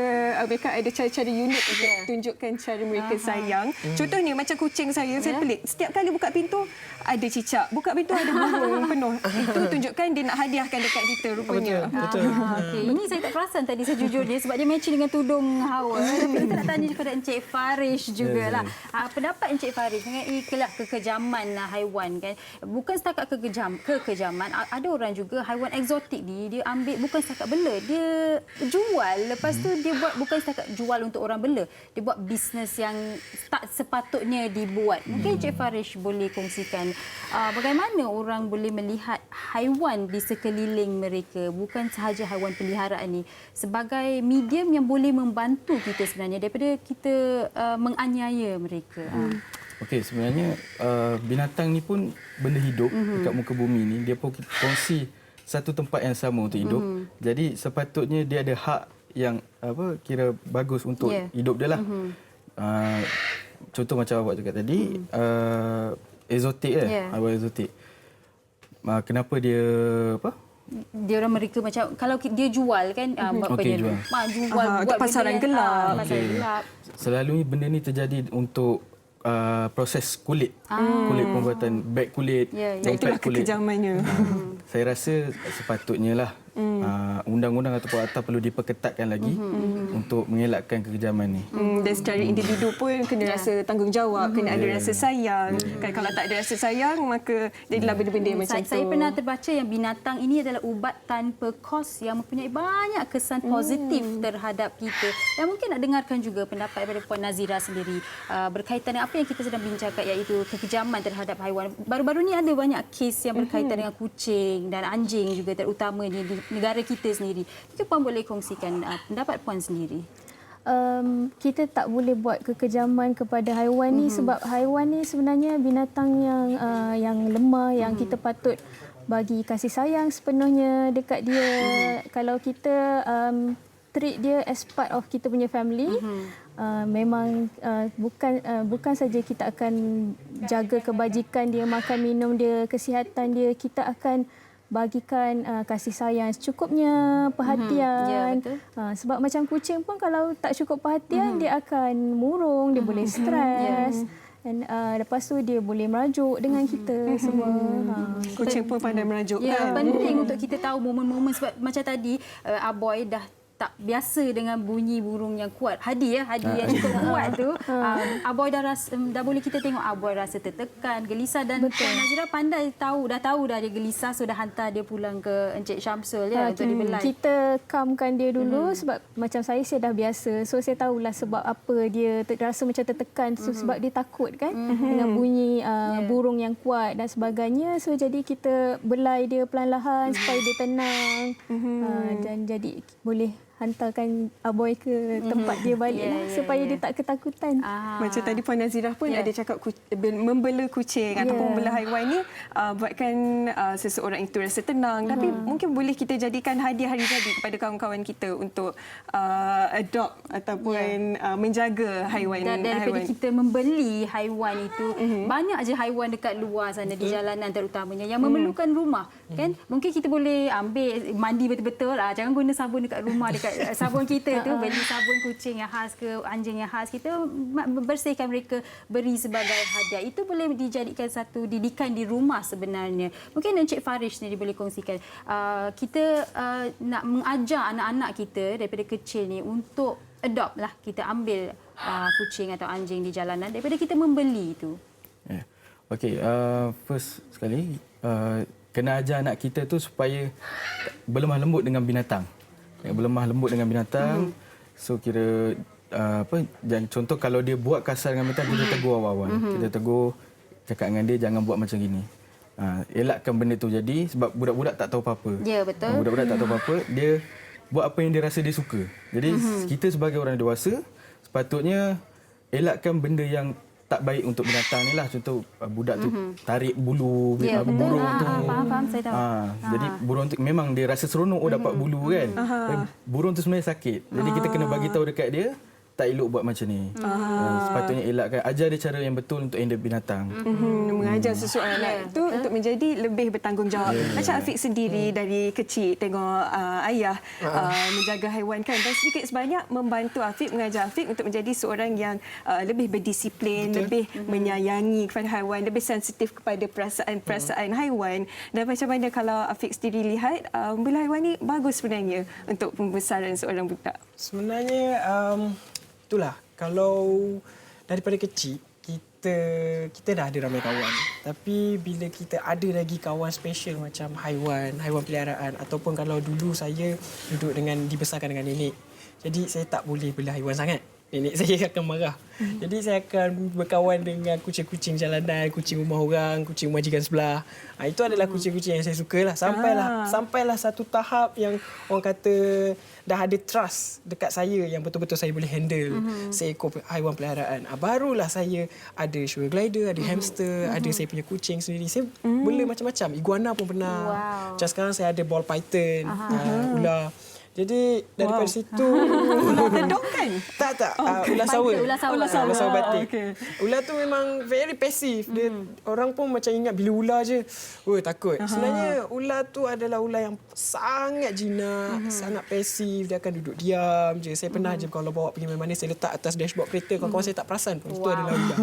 Speaker 6: mereka ada cara-cara unik untuk tunjukkan cara mereka sayang. Contohnya macam kucing saya pelik. Setiap kali buka pintu ada cicak, buka pintu ada burung penuh. Itu tunjukkan dia nak hadiahkan dekat kita rupanya.
Speaker 9: Betul.
Speaker 5: Okay. Ini saya tak perasan tadi sejujurnya sebab dia matching dengan tudung Hawa. Tapi kita nak tanya kepada Encik Farish jugalah. Pendapat Encik Farish mengenai kekejaman haiwan kan. Bukan setakat kekejaman, ada orang juga haiwan eksotik ni dia ambil bukan setakat bela, dia jual. Lepas tu dia buat bukan setakat jual untuk orang bela. Dia buat bisnes yang tak sepatutnya dibuat. Mungkin Encik Farish boleh kongsikan bagaimana orang boleh melihat haiwan di sekeliling mereka, bukan sahaja haiwan peliharaan ni, sebagai medium yang boleh membantu kita sebenarnya daripada kita menganiaya mereka.
Speaker 8: Okey, sebenarnya binatang ni pun benda hidup dekat muka bumi ni. Dia pun kongsi satu tempat yang sama untuk hidup. Jadi sepatutnya dia ada hak yang kira bagus untuk hidup dia lah. Contoh macam awak cakap tadi, eksotik haiwan eksotik. Kenapa dia
Speaker 5: dia orang mereka macam kalau dia jual kan buat
Speaker 8: jual
Speaker 5: buat
Speaker 6: pasaran gelap.
Speaker 8: Selalunya benda ni terjadi untuk proses kulit pembuatan beg kulit,
Speaker 6: itulah kekejamannya.
Speaker 8: Saya rasa sepatutnya lah undang-undang ataupun akta perlu diperketatkan lagi untuk mengelakkan kekejaman ni.
Speaker 6: Dan secara individu pun kena rasa tanggungjawab, kena ada rasa sayang. Kan kalau tak ada rasa sayang maka jadilah benda-benda yang macam tu.
Speaker 5: Saya pernah terbaca yang binatang ini adalah ubat tanpa kos yang mempunyai banyak kesan positif terhadap kita. Dan mungkin nak dengarkan juga pendapat daripada Puan Nazira sendiri berkaitan dengan apa yang kita sedang bincangkan, iaitu kekejaman terhadap haiwan. Baru-baru ni ada banyak kes yang berkaitan dengan kucing dan anjing juga, terutamanya di negara kita sendiri. Mungkin Puan boleh kongsikan pendapat Puan sendiri.
Speaker 7: Kita tak boleh buat kekejaman kepada haiwan ni sebab haiwan ni sebenarnya binatang yang lemah, yang kita patut bagi kasih sayang sepenuhnya dekat dia. Kalau kita treat dia as part of kita punya family, memang bukan saja kita akan jaga kebajikan dia, makan minum dia, kesihatan dia, kita akan bagikan kasih sayang secukupnya, perhatian. Sebab macam kucing pun kalau tak cukup perhatian, dia akan murung, dia boleh stres. Dan lepas tu dia boleh merajuk dengan kita semua.
Speaker 6: Kucing pun pandai merajuk kan.
Speaker 5: Penting untuk kita tahu momen-momen sebab macam tadi Aboy dah tak biasa dengan bunyi burung yang kuat. Hadi yang cukup kuat tu. Aboy dah boleh kita tengok Aboy rasa tertekan, gelisah, dan Puan Nazira pandai dah tahu dia gelisah, so dah hantar dia pulang ke Encik Syamsul untuk dibelai.
Speaker 7: Kita calmkan dia dulu sebab macam saya dah biasa. So saya tahulah sebab apa dia rasa macam tertekan. So sebab dia takut kan dengan bunyi burung yang kuat dan sebagainya. So jadi kita belai dia perlahan-lahan supaya dia tenang. Dan jadi boleh hantarkan Aboy ke tempat dia balik supaya dia tak ketakutan.
Speaker 6: Macam tadi Puan Nazirah pun ada cakap membela kucing ataupun membela haiwan ni buatkan seseorang itu rasa tenang. Tapi mungkin boleh kita jadikan hadiah hari jadi kepada kawan-kawan kita untuk adopt ataupun menjaga haiwan.
Speaker 5: Dan daripada kita membeli haiwan itu, banyak je haiwan dekat luar sana di jalanan terutamanya yang memerlukan rumah. Kan? Mungkin kita boleh ambil mandi betul-betul. Jangan guna sabun dekat rumah, dekat sabun kita tu, beli sabun kucing yang khas ke anjing yang khas, kita bersihkan mereka, beri sebagai hadiah. Itu boleh dijadikan satu didikan di rumah sebenarnya. Mungkin Encik Farish sendiri boleh kongsikan, kita nak mengajar anak-anak kita daripada kecil ni untuk adopt lah, kita ambil kucing atau anjing di jalanan daripada kita membeli itu.
Speaker 8: Okey, first sekali kena ajar anak kita tu supaya berlemah lembut dengan binatang. Berlemah lembut dengan binatang. So kira contoh kalau dia buat kasar dengan binatang, kita tegur awal-awal. Kita tegur, cakap dengan dia jangan buat macam gini. Elakkan benda tu jadi, sebab budak-budak tak tahu apa-apa.
Speaker 5: Ya, betul.
Speaker 8: Budak-budak tak tahu apa-apa, dia buat apa yang dia rasa dia suka. Jadi kita sebagai orang dewasa sepatutnya elakkan benda yang tak baik untuk binatang ni lah. Contoh budak tu tarik bulu burung tu.
Speaker 5: Faham, saya tahu.
Speaker 8: Jadi burung tu memang dia rasa seronok dapat bulu kan. Burung tu sebenarnya sakit. Jadi kita kena bagi tahu dekat dia tak elok buat macam ni. Sepatutnya elakkan, ajar dia cara yang betul untuk handle binatang.
Speaker 6: Mengajar susu anak itu untuk menjadi lebih bertanggungjawab. Macam Afiq sendiri dari kecil tengok ayah menjaga haiwan kan, dan sedikit sebanyak membantu Afiq, mengajar Afiq untuk menjadi seorang yang lebih berdisiplin, lebih menyayangi kepada haiwan, lebih sensitif kepada perasaan-perasaan haiwan. Dan macam mana kalau Afiq sendiri lihat, membela haiwan ni bagus sebenarnya untuk pembesaran seorang budak?
Speaker 9: Sebenarnya itulah, kalau daripada kecil kita dah ada ramai kawan. Tapi bila kita ada lagi kawan special macam haiwan peliharaan, ataupun kalau dulu saya duduk dibesarkan dengan nenek. Jadi saya tak boleh bela haiwan sangat. Nenek saya akan marah. Jadi saya akan berkawan dengan kucing-kucing jalanan, kucing rumah orang, kucing majikan sebelah. Itu adalah kucing-kucing yang saya sukalah. Sampailah satu tahap yang orang kata dah ada trust dekat saya yang betul-betul saya boleh handle seekor haiwan peliharaan. Barulah saya ada sugar glider, ada hamster, ada saya punya kucing sendiri. Saya bela macam-macam. Iguana pun pernah. Macam sekarang saya ada ball python, ular. Jadi daripada situ
Speaker 6: ular tedong kan?
Speaker 9: Tak. Ular sawa.
Speaker 5: Ular sawa
Speaker 9: batik.
Speaker 6: Okay.
Speaker 9: Ular tu memang very passive. Dia orang pun macam ingat bila ular je, takut. Sebenarnya ular tu adalah ular yang sangat jinak, sangat pasif. Dia akan duduk diam je. Saya pernah je kalau bawa pergi mana-mana, saya letak atas dashboard kereta, kawan-kawan saya tak perasan pun itu adalah ular.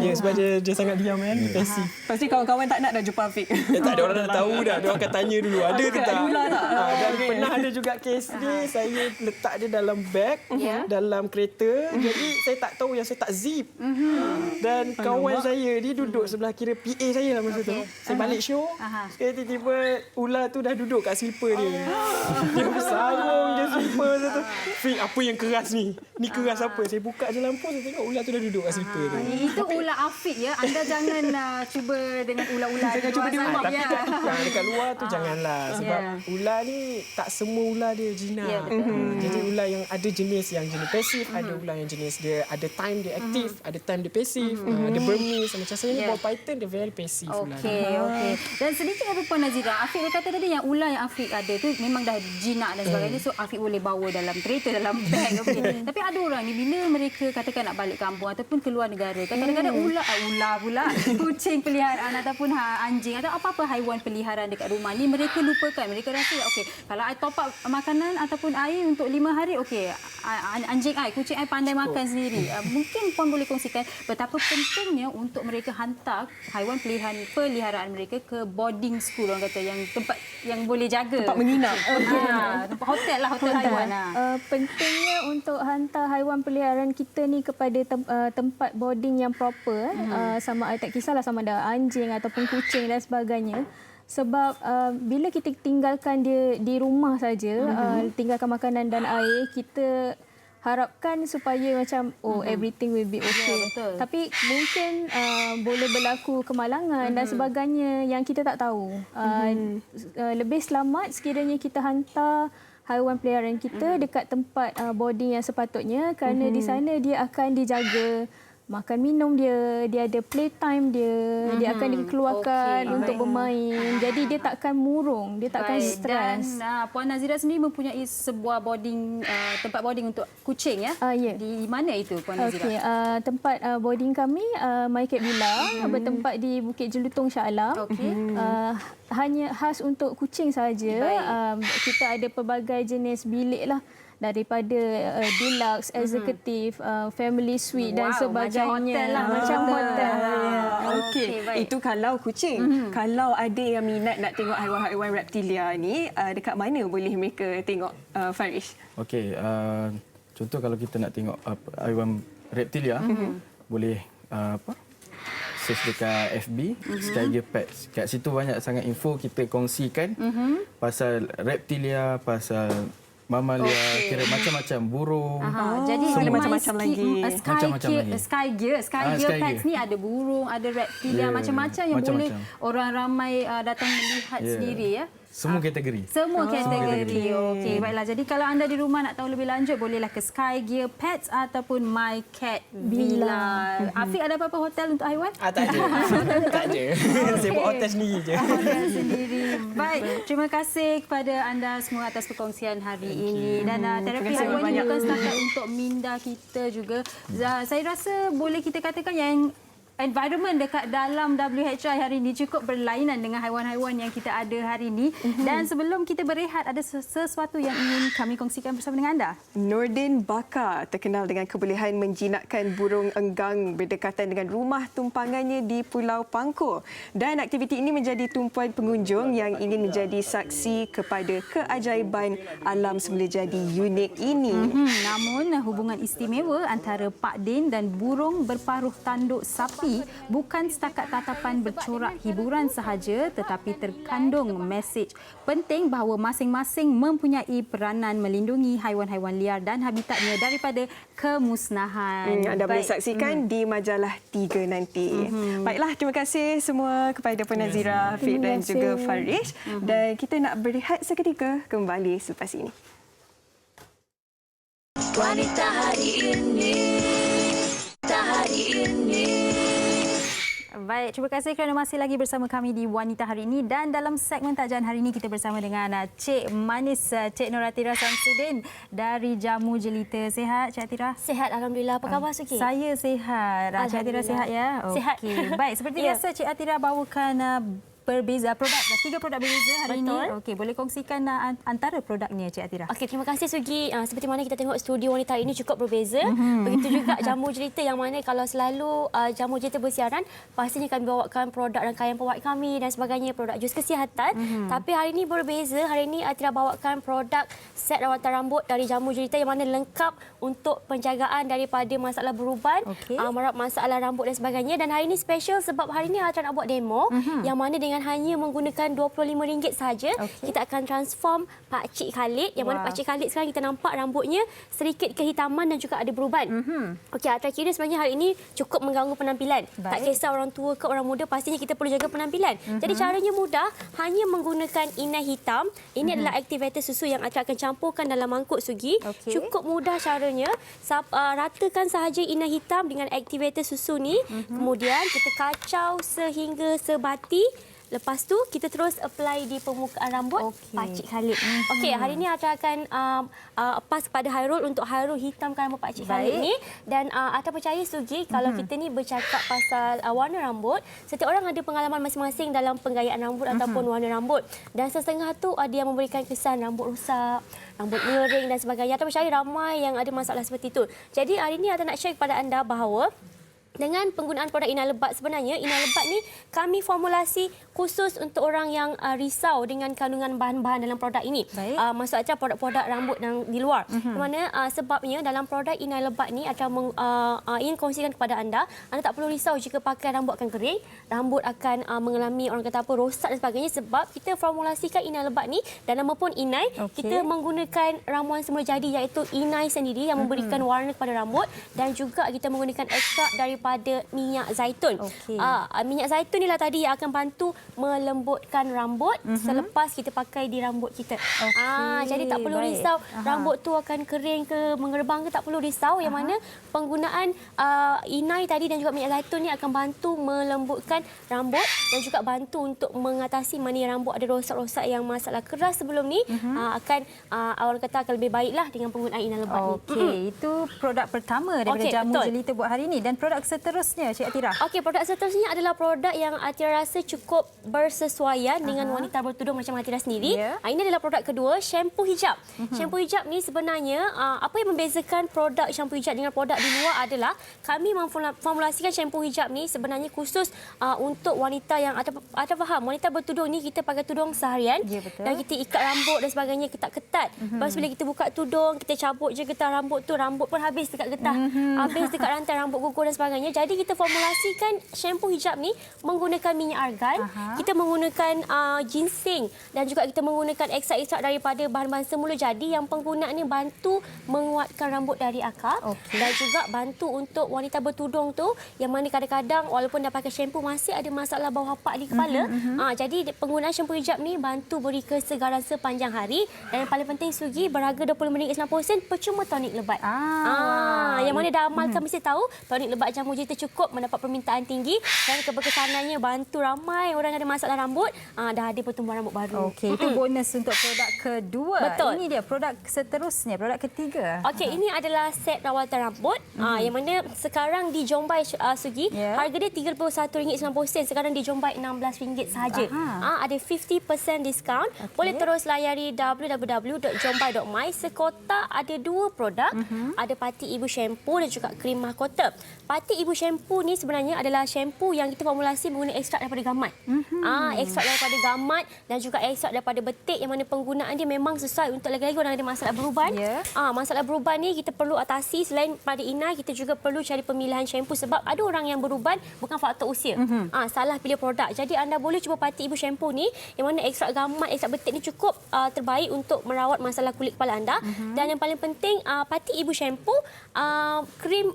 Speaker 9: Ya, sebab dia sangat diam kan, pasif.
Speaker 6: Pasti kawan-kawan tak nak dah jumpa Afiq.
Speaker 9: Tak ada, orang dah tahu dah. Dia orang akan tanya dulu ada ke tak.
Speaker 6: Ular tak?
Speaker 9: Dan pernah ada juga kes ni, saya letak dia dalam beg, dalam kereta. Jadi saya tak tahu yang saya tak zip. Dan kawan saya, dia duduk sebelah kira PA saya lah masa tu. Saya balik show, tiba-tiba ular tu dah duduk kat slipper dia. Dia bersarung je slipper tu. Fik, apa yang keras ni? Ni keras apa? Saya buka je lampu, saya tengok ular tu dah duduk kat slipper tu.
Speaker 5: Itu ular Afiq ya. Anda jangan cuba dengan ular-ular.
Speaker 6: Jangan cuba di rumah.
Speaker 9: Tapi dekat luar tu janganlah. Sebab ular ni tak semua ular dia jinak. Jadi ular yang ada jenis pasif, ada ular yang jenis dia ada time dia aktif, ada time dia pasif, ada Burmese macam saya ni ball python dia very pasif.
Speaker 5: Okey. Dan sedikit apa Puan Nazira, Afiq dia kata tadi yang ular yang Afiq ada tu memang dah jinak dan sebagainya, so Afiq boleh bawa dalam kereta, dalam beg. Tapi ada orang ni bila mereka katakan nak balik kampung ataupun keluar negara, kadang-kadang ular pula, kucing peliharaan ataupun anjing atau apa-apa haiwan peliharaan dekat rumah ni mereka lupakan. Mereka rasa kalau I top up makanan ataupun air untuk 5 hari, anjing I, kucing I pandai makan sendiri. Mungkin Puan boleh kongsikan betapa pentingnya untuk mereka hantar haiwan peliharaan mereka ke boarding school, orang kata, yang tempat yang boleh jaga.
Speaker 6: Tempat menginap.
Speaker 5: Tempat hotel haiwan.
Speaker 7: Pentingnya untuk hantar haiwan peliharaan kita ni kepada tempat boarding yang proper. Sama tak kisahlah sama ada anjing ataupun kucing dan sebagainya. Sebab bila kita tinggalkan dia di rumah saja, tinggalkan makanan dan air, kita harapkan supaya macam everything will be okay.
Speaker 5: Betul.
Speaker 7: Tapi mungkin boleh berlaku kemalangan dan sebagainya yang kita tak tahu. Lebih selamat sekiranya kita hantar haiwan peliharaan kita dekat tempat boarding yang sepatutnya, kerana di sana dia akan dijaga. Makan minum dia ada playtime dia akan dikeluarkan untuk bermain. Jadi dia takkan murung, dia takkan stres.
Speaker 5: Dan Puan Nazira sendiri mempunyai sebuah tempat boarding untuk kucing ya?
Speaker 7: Ya.
Speaker 5: Di mana itu Puan Nazira?
Speaker 7: Okey, tempat boarding kami My Cat Villa bertempat di Bukit Jelutong Shah Alam. Hanya khas untuk kucing saja. Kita ada pelbagai jenis bilik lah. Daripada deluxe, executive, family suite dan sebagainya.
Speaker 5: Macam hotel lah.
Speaker 6: Okey, itu kalau kucing. Kalau ada yang minat nak tengok haiwan-haiwan reptilia ni, dekat mana boleh mereka tengok, Farish?
Speaker 8: Okey, contoh kalau kita nak tengok haiwan reptilia, boleh search dekat FB, Skygear Pets. Kat situ banyak sangat info kita kongsikan pasal reptilia, pasal mamalia, kira macam-macam burung.
Speaker 5: Jadi
Speaker 6: ada macam-macam lagi.
Speaker 5: Skygear Pets ni ada burung, ada reptilia, macam-macam yang boleh orang ramai datang melihat sendiri ya.
Speaker 8: Semua kategori.
Speaker 5: Semua kategori. Okey, baiklah. Jadi kalau anda di rumah nak tahu lebih lanjut, bolehlah ke Sky Gear Pets ataupun My Cat Villa. Afiq, ada apa-apa hotel untuk haiwan?
Speaker 9: Tak ada. Tak ada. Saya buat hotel sendiri je.
Speaker 5: Hotel sendiri. Baik, terima kasih kepada anda semua atas perkongsian hari ini. Dan terapi haiwan ini bukan setakat untuk minda kita juga. Saya rasa boleh kita katakan yang environment dekat dalam WHI hari ini cukup berlainan dengan haiwan-haiwan yang kita ada hari ini. Dan sebelum kita berehat, ada sesuatu yang ingin kami kongsikan bersama dengan anda.
Speaker 6: Nordin Bakar terkenal dengan kebolehan menjinakkan burung enggang berdekatan dengan rumah tumpangannya di Pulau Pangkor. Dan aktiviti ini menjadi tumpuan pengunjung yang ingin menjadi saksi kepada keajaiban alam semula jadi unik ini.
Speaker 5: Namun, hubungan istimewa antara Pak Din dan burung berparuh tanduk sapi bukan setakat tatapan bercorak hiburan sahaja, tetapi terkandung mesej penting bahawa masing-masing mempunyai peranan melindungi haiwan-haiwan liar dan habitatnya daripada kemusnahan.
Speaker 6: Anda boleh saksikan di majalah 3 nanti. Baiklah, terima kasih semua kepada Puan Nazira, Afiq dan juga Farish. Dan kita nak berehat seketika, kembali selepas ini.
Speaker 1: Wanita hari ini, hari ini.
Speaker 5: Baik, terima kasih kerana masih lagi bersama kami di Wanita Hari Ini. Dan dalam segmen tajan hari ini kita bersama dengan Cik Manis, Cik Nur Atira Samsudin dari Jamu Jelita. Sihat, Cik Atira?
Speaker 11: Sihat, Alhamdulillah. Apa khabar, Suki?
Speaker 5: Saya sihat. Cik Atira sihat ya?
Speaker 11: Sihat.
Speaker 5: Okey. Baik, seperti biasa Cik Atira bawakan berbeza produk, 3 produk berbeza hari ini. Okey, boleh kongsikan antara produknya Cik Atira.
Speaker 11: Okey, terima kasih Sugi. Seperti mana kita tengok studio Wanita ini cukup berbeza. Begitu juga Jamu Jelita, yang mana kalau selalu Jamu Jelita bersiaran, pastinya kami bawakan produk rangkaian pewarna kami dan sebagainya, produk jus kesihatan. Tapi hari ini berbeza. Hari ini Atira bawakan produk set rawatan rambut dari Jamu Jelita yang mana lengkap untuk penjagaan daripada masalah beruban, masalah rambut dan sebagainya. Dan hari ini special sebab hari ini Atira nak buat demo yang mana dengan hanya menggunakan RM25 sahaja, kita akan transform Pak Cik Khalid, yang mana Pak Cik Khalid sekarang kita nampak rambutnya sedikit kehitaman dan juga ada beruban. Okey, Atira kira sebenarnya hari ini cukup mengganggu penampilan. Tak kisah orang tua ke orang muda, pastinya kita perlu jaga penampilan. Jadi caranya mudah, hanya menggunakan inai hitam. Ini adalah aktivator susu yang Atira akan campurkan dalam mangkuk Sugi. Cukup mudah caranya. Ratakan sahaja inai hitam dengan aktivator susu ni. Kemudian kita kacau sehingga sebati. Lepas tu kita terus apply di permukaan rambut Pak Cik Khalid. Okey, hari ini Atira akan pas kepada Hairul untuk Hairul hitamkan rambut Pak Cik Khalid ni. Dan Atira percaya Sugi, kalau kita ni bercakap pasal warna rambut, setiap orang ada pengalaman masing-masing dalam penggayaan rambut ataupun warna rambut. Dan setengah tu dia memberikan kesan rambut rosak, rambut miring dan sebagainya. Atira percaya ramai yang ada masalah seperti itu. Jadi hari ini Atira nak share kepada anda bahawa dengan penggunaan produk inai lebat, sebenarnya inai lebat ni kami formulasi khusus untuk orang yang risau dengan kandungan bahan-bahan dalam produk ini. Maksud Atira produk-produk rambut yang di luar. Mana sebabnya dalam produk inai lebat ni Atira ingin kongsikan kepada anda tak perlu risau jika pakai rambut akan kering, rambut akan mengalami orang kata apa rosak dan sebagainya, sebab kita formulasikan inai lebat ni dan nama pun inai, kita menggunakan ramuan semula jadi iaitu inai sendiri yang memberikan warna kepada rambut, dan juga kita menggunakan ekstrak daripada minyak zaitun. Minyak zaitun inilah tadi yang akan bantu melembutkan rambut selepas kita pakai di rambut kita. Jadi tak perlu risau rambut tu akan kering ke mengerbang ke, tak perlu risau. Yang mana penggunaan inai tadi dan juga minyak zaitun ni akan bantu melembutkan rambut dan juga bantu untuk mengatasi mana rambut ada rosak-rosak yang masalah keras sebelum ni, akan orang kata akan lebih baiklah dengan penggunaan inai lebat ni.
Speaker 5: Okey, itu produk pertama daripada Jamu Jelita buat hari ini. Dan produk seterusnya Cik Atira.
Speaker 11: Okey, produk seterusnya adalah produk yang Atira rasa cukup bersesuaian dengan wanita bertudung macam Atira sendiri. Ini adalah produk kedua, shampoo hijab. Shampoo hijab ni sebenarnya apa yang membezakan produk shampoo hijab dengan produk di luar adalah kami memformulasikan shampoo hijab ni sebenarnya khusus untuk wanita yang Atira faham, wanita bertudung ni kita pakai tudung seharian dan kita ikat rambut dan sebagainya ketat-ketat. Lepas bila kita buka tudung, kita cabut je getah rambut tu, rambut pun habis dekat getah. Habis dekat rantai rambut gugur dan sebagainya. sebagainya. Jadi kita formulasikan shampoo hijab ni menggunakan minyak argan, kita menggunakan ginseng dan juga kita menggunakan ekstrak-ekstrak daripada bahan-bahan semula. Jadi yang penggunaan ni bantu menguatkan rambut dari akar dan juga bantu untuk wanita bertudung tu yang mana kadang-kadang walaupun dah pakai shampoo masih ada masalah bau hapak di kepala. Jadi penggunaan shampoo hijab ni bantu beri kesegaran sepanjang hari dan yang paling penting Sugi berharga RM20.90 percuma tonik lebat. Yang mana dah amalkan mesti tahu tonik lebat Jamu Jelita cukup mendapat permintaan tinggi dan keberkesanannya bantu ramai orang yang ada masalah rambut dah ada pertumbuhan rambut baru.
Speaker 5: Okey, itu bonus untuk produk kedua.
Speaker 11: Betul.
Speaker 5: Ini dia produk seterusnya, produk ketiga.
Speaker 11: Okey, ini adalah set rawatan rambut yang mana sekarang di Jombai Sugi harga dia RM31.90, sekarang di Jombai RM16 sahaja. Ada 50% diskaun. Boleh terus layari www.jombai.my. Sekotak ada 2 produk, ada Pati Ibu shampoo dan juga krim mahkota. Pati Ibu shampoo ni sebenarnya adalah shampoo yang kita formulasi menggunakan ekstrak daripada gamat. Ekstrak daripada gamat dan juga ekstrak daripada betik yang mana penggunaan dia memang sesuai untuk lagi-lagi orang ada masalah beruban. Masalah beruban ni kita perlu atasi. Selain pada inai, kita juga perlu cari pemilihan shampoo sebab ada orang yang beruban bukan faktor usia. Salah pilih produk. Jadi anda boleh cuba Pati Ibu shampoo ni yang mana ekstrak gamat, ekstrak betik ni cukup terbaik untuk merawat masalah kulit kepala anda. Dan yang paling penting Pati Ibu shampoo krim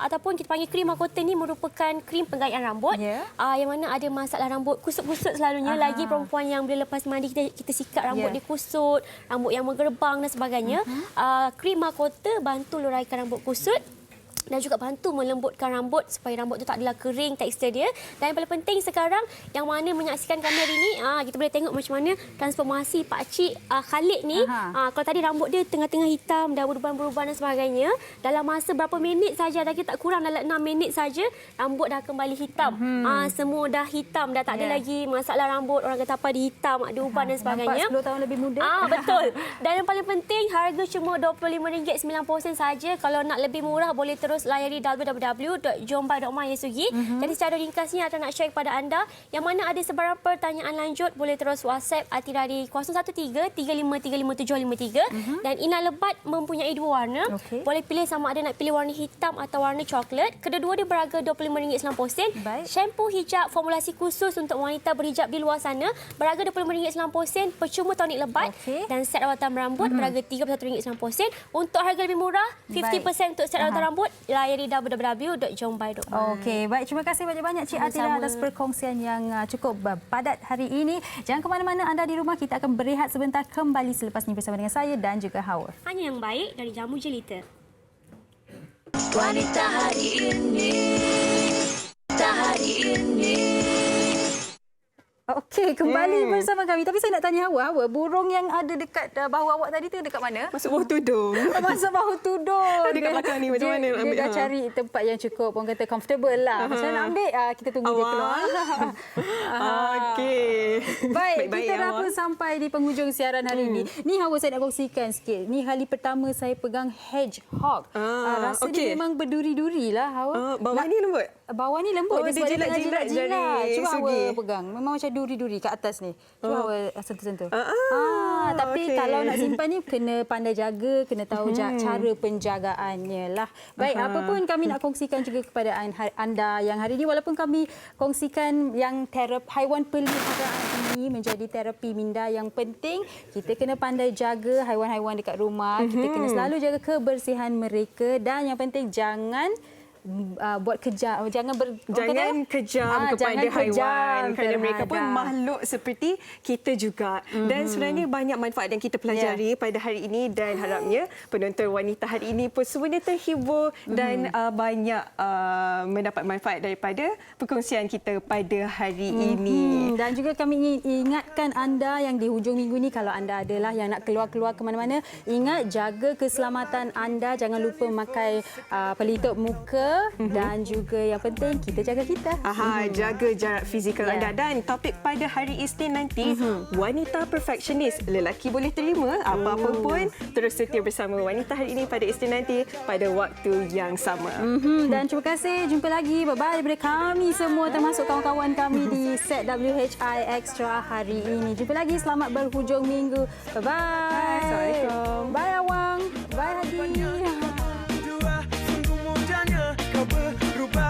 Speaker 11: ataupun kita panggil krim mahkota ni merupakan krim penggayaan rambut yang mana ada masalah rambut kusut-kusut selalunya. Lagi perempuan yang bila lepas mandi kita sikat rambut dia kusut, rambut yang menggerbang dan sebagainya. Krim mahkota bantu luraikan rambut kusut dan juga bantu melembutkan rambut supaya rambut tu tak adalah kering tekstur dia. Dan yang paling penting sekarang yang mana menyaksikan kami hari ni, kita boleh tengok macam mana transformasi Pakcik Khalid ni. Kalau tadi rambut dia tengah-tengah hitam, dah beruban-beruban dan sebagainya, dalam masa berapa minit saja, dah tak kurang dalam 6 minit saja rambut dah kembali hitam. Semua dah hitam, dah tak ada lagi masalah rambut orang kata apa dihitam, ada uban dan sebagainya.
Speaker 5: Nampak 10 tahun lebih muda.
Speaker 11: Betul. Dan yang paling penting harga cuma RM25.90 saja. Kalau nak lebih murah boleh terus layari www.jombai.my ya Sugi. Jadi secara ringkasnya Ata nak share kepada anda yang mana ada sebarang pertanyaan lanjut boleh terus WhatsApp Atira di 013-3535-7553 dan inai lebat mempunyai 2 warna. Boleh pilih sama ada nak pilih warna hitam atau warna coklat. Kedua-dua dia berharga RM25.90. Shampoo hijab formulasi khusus untuk wanita berhijab di luar sana berharga RM25.90 percuma tonik lebat dan set rawatan rambut berharga RM31.90. Untuk harga lebih murah 50% untuk set rawatan rambut layari www.jombai.my.
Speaker 5: Okey, baik, terima kasih banyak-banyak Cik Atira atas perkongsian yang cukup padat hari ini. Jangan ke mana-mana anda di rumah, kita akan berehat sebentar, kembali selepas ini bersama dengan saya dan juga Hawa.
Speaker 11: Hanya yang baik dari Jamu Jelita.
Speaker 1: Wanita hari ini, wanita hari ini.
Speaker 5: Okey, kembali bersama kami. Tapi saya nak tanya Hawa, burung yang ada dekat bahu awak tadi tu dekat mana?
Speaker 6: Masuk bahu tudung.
Speaker 5: Masuk bahu tudung.
Speaker 6: Dekat belakang ni macam mana?
Speaker 5: Dia dah cari tempat yang cukup, orang kata comfortable lah. Macam mana nak ambil? Kita tunggu dia keluar.
Speaker 6: Okey.
Speaker 5: Baik, kita dah pun sampai di penghujung siaran hari ini. Ni Hawa saya nak kongsikan sikit. Ni kali pertama saya pegang hedgehog. Rasa dia memang berduri-duri lah Hawa.
Speaker 6: Bawah ni lembut?
Speaker 5: Bawah ni lembut.
Speaker 6: Dia jilat-jilat jari.
Speaker 5: Cuba Hawa pegang. Memang macam duri-duri kat atas ni. Cuba Hawa sentuh-sentuh. Tapi kalau nak simpan ni kena pandai jaga, kena tahu cara penjagaannya lah. Baik, apa pun kami nak kongsikan juga kepada anda yang hari ini, walaupun kami kongsikan yang haiwan peliharaan ini menjadi terapi minda yang penting, kita kena pandai jaga haiwan-haiwan dekat rumah. Kita kena selalu jaga kebersihan mereka dan yang penting jangan buat kejam, jangan
Speaker 6: kejam kepada haiwan kerana mereka pun makhluk seperti kita juga. Dan sebenarnya banyak manfaat yang kita pelajari pada hari ini dan harapnya penonton wanita hari ini pun semuanya terhibur dan banyak mendapat manfaat daripada perkongsian kita pada hari ini.
Speaker 5: Dan juga kami ingin ingatkan anda yang di hujung minggu ni, kalau anda adalah yang nak keluar-keluar ke mana-mana, ingat jaga keselamatan anda, jangan lupa memakai pelitup muka. Dan juga yang penting kita jaga kita.
Speaker 6: Jaga jarak fizikal anda. Dan topik pada hari Isnin nanti, wanita perfectionist. Lelaki boleh terima apa-apa pun. Terus setia bersama wanita hari ini pada Isnin nanti pada waktu yang sama.
Speaker 5: Dan terima kasih. Jumpa lagi. Bye-bye daripada kami semua termasuk kawan-kawan kami di set WHI Extra hari ini. Jumpa lagi. Selamat berhujung minggu. Bye-bye.
Speaker 6: Assalamualaikum.
Speaker 5: Bye Awang. Bye Hadi.
Speaker 3: Kau berubah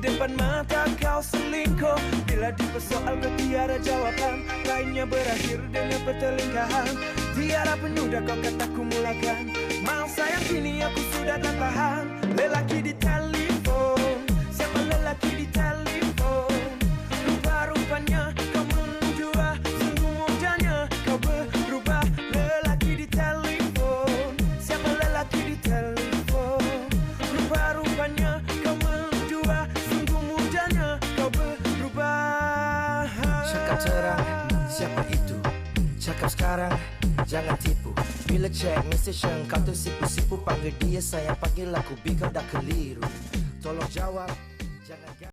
Speaker 3: depan mata kau selingkuh. Bila dipersoal kau tiada jawaban, lainnya berakhir dengan pertelingkahan. Tiada penyudah kau kataku mulakan. Mau sayang kini aku sudah tak tahan. Lelaki di telefon, siapa lelaki di telefon? Rupa-rupanya kau menjua, sungguh mudahnya kau berubah. Lelaki di telefon, siapa lelaki di telefon? Rupa-rupanya kau menjua, sungguh mudahnya kau berubah.
Speaker 4: Cakap terang, siapa itu? Cakap sekarang, jangan tipu. Bila cek message yang kau tersipu-sipu, panggil dia sayang, panggil aku, kau dah keliru. Tolong jawab, jangan